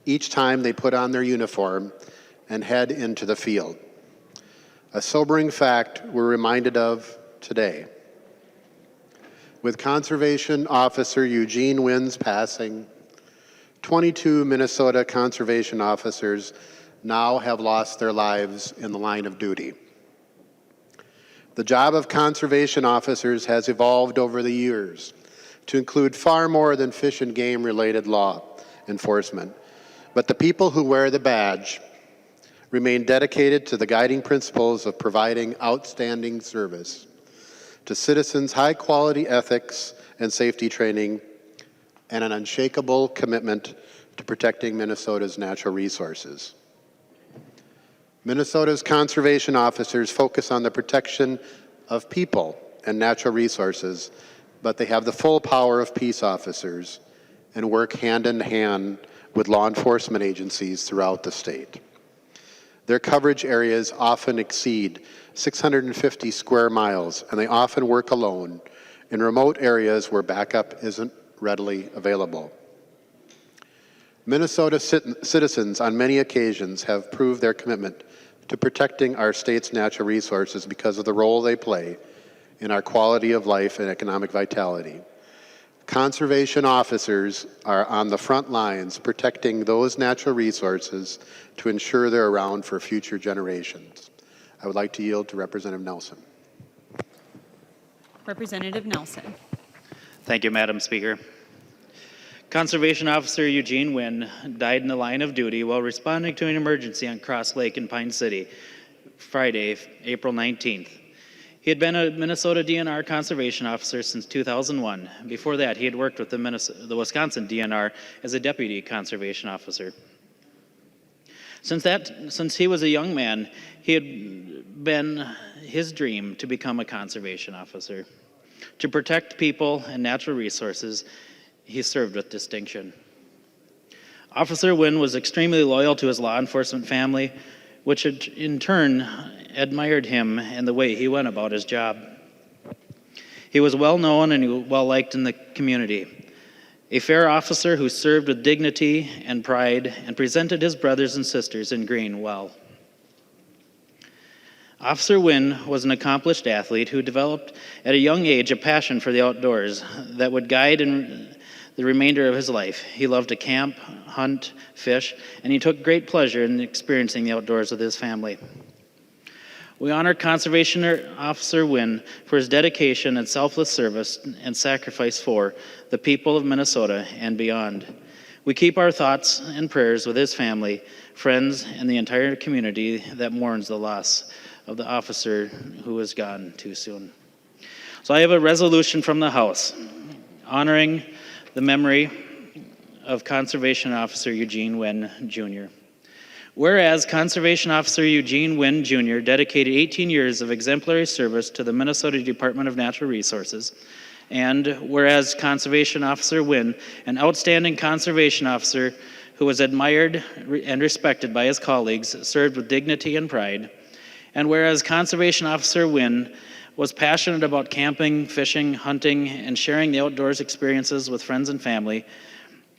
each time they put on their uniform and head into the field. A sobering fact we're reminded of today. With Conservation Officer Eugene Wynn's passing, 22 Minnesota conservation officers now have lost their lives in the line of duty. The job of conservation officers has evolved over the years to include far more than fish and game related law enforcement. But the people who wear the badge remain dedicated to the guiding principles of providing outstanding service to citizens, high quality ethics and safety training, and an unshakable commitment to protecting Minnesota's natural resources. Minnesota's conservation officers focus on the protection of people and natural resources, but they have the full power of peace officers and work hand in hand with law enforcement agencies throughout the state. Their coverage areas often exceed 650 square miles, and they often work alone in remote areas where backup isn't readily available. Minnesota citizens on many occasions have proved their commitment to protecting our state's natural resources because of the role they play in our quality of life and economic vitality. Conservation officers are on the front lines protecting those natural resources to ensure they're around for future generations. I would like to yield to Representative Nelson. Representative Nelson. Thank you, Madam Speaker. Conservation Officer Eugene Wynn died in the line of duty while responding to an emergency on Cross Lake in Pine City, Friday, April 19th. He had been a Minnesota DNR conservation officer since 2001. Before that, he had worked with the Wisconsin DNR as a deputy conservation officer. Since he was a young man, he had been his dream to become a conservation officer. To protect people and natural resources, he served with distinction. Officer Wynn was extremely loyal to his law enforcement family, which in turn admired him and the way he went about his job. He was well known and well liked in the community. A fair officer who served with dignity and pride and presented his brothers and sisters in green well. Officer Wynn was an accomplished athlete who developed at a young age a passion for the outdoors that would guide in the remainder of his life. He loved to camp, hunt, fish, and he took great pleasure in experiencing the outdoors with his family. We honor Conservation Officer Wynn for his dedication and selfless service and sacrifice for the people of Minnesota and beyond. We keep our thoughts and prayers with his family, friends, and the entire community that mourns the loss of the officer who was gone too soon. So I have a resolution from the House honoring the memory of Conservation Officer Eugene Wynn, Jr. Whereas Conservation Officer Eugene Wynn, Jr. dedicated 18 years of exemplary service to the Minnesota Department of Natural Resources, and whereas Conservation Officer Wynn, an outstanding conservation officer who was admired and respected by his colleagues, served with dignity and pride, and whereas Conservation Officer Wynn was passionate about camping, fishing, hunting, and sharing the outdoors experiences with friends and family,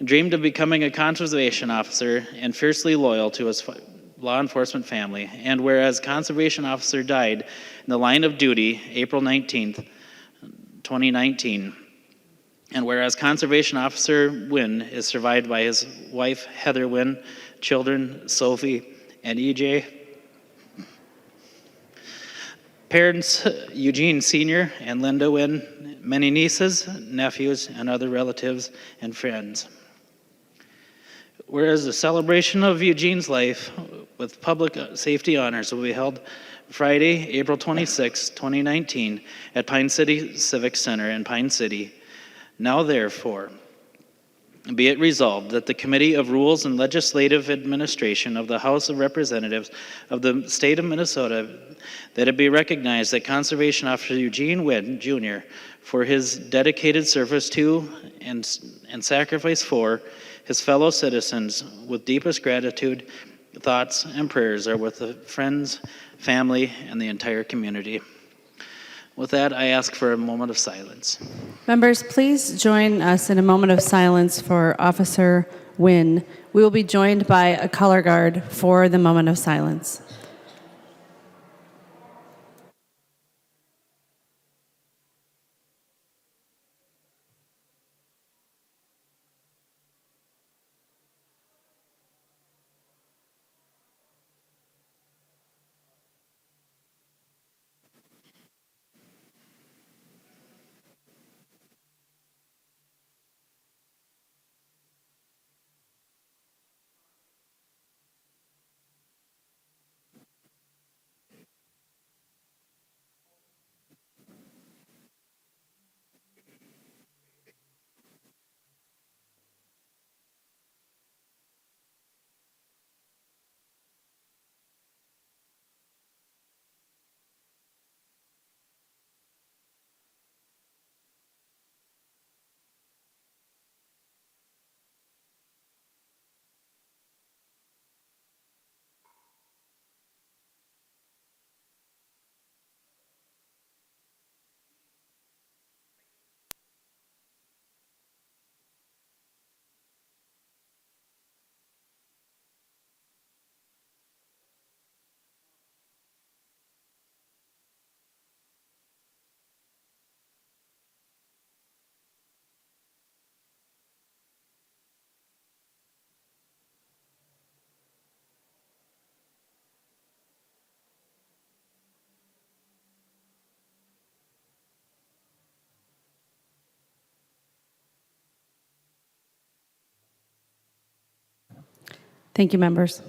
dreamed of becoming a conservation officer, and fiercely loyal to his law enforcement family. And whereas conservation officer died in the line of duty April 19th, 2019, and whereas conservation officer Wynn is survived by his wife Heather Wynn, children Sophie and EJ, parents Eugene Sr. and Linda Wynn, many nieces, nephews, and other relatives and friends. Whereas the celebration of Eugene's life with public safety honors will be held Friday, April 26, 2019, at Pine City Civic Center in Pine City. Now therefore, be it resolved that the Committee of Rules and Legislative Administration of the House of Representatives of the State of Minnesota, that it be recognized that Conservation Officer Eugene Wynn, Jr., for his dedicated service to and sacrifice for his fellow citizens, with deepest gratitude, thoughts, and prayers are with the friends, family, and the entire community. With that, I ask for a moment of silence. Members, please join us in a moment of silence for Officer Wynn. We will be joined by a color guard for the moment of silence. Thank you, members.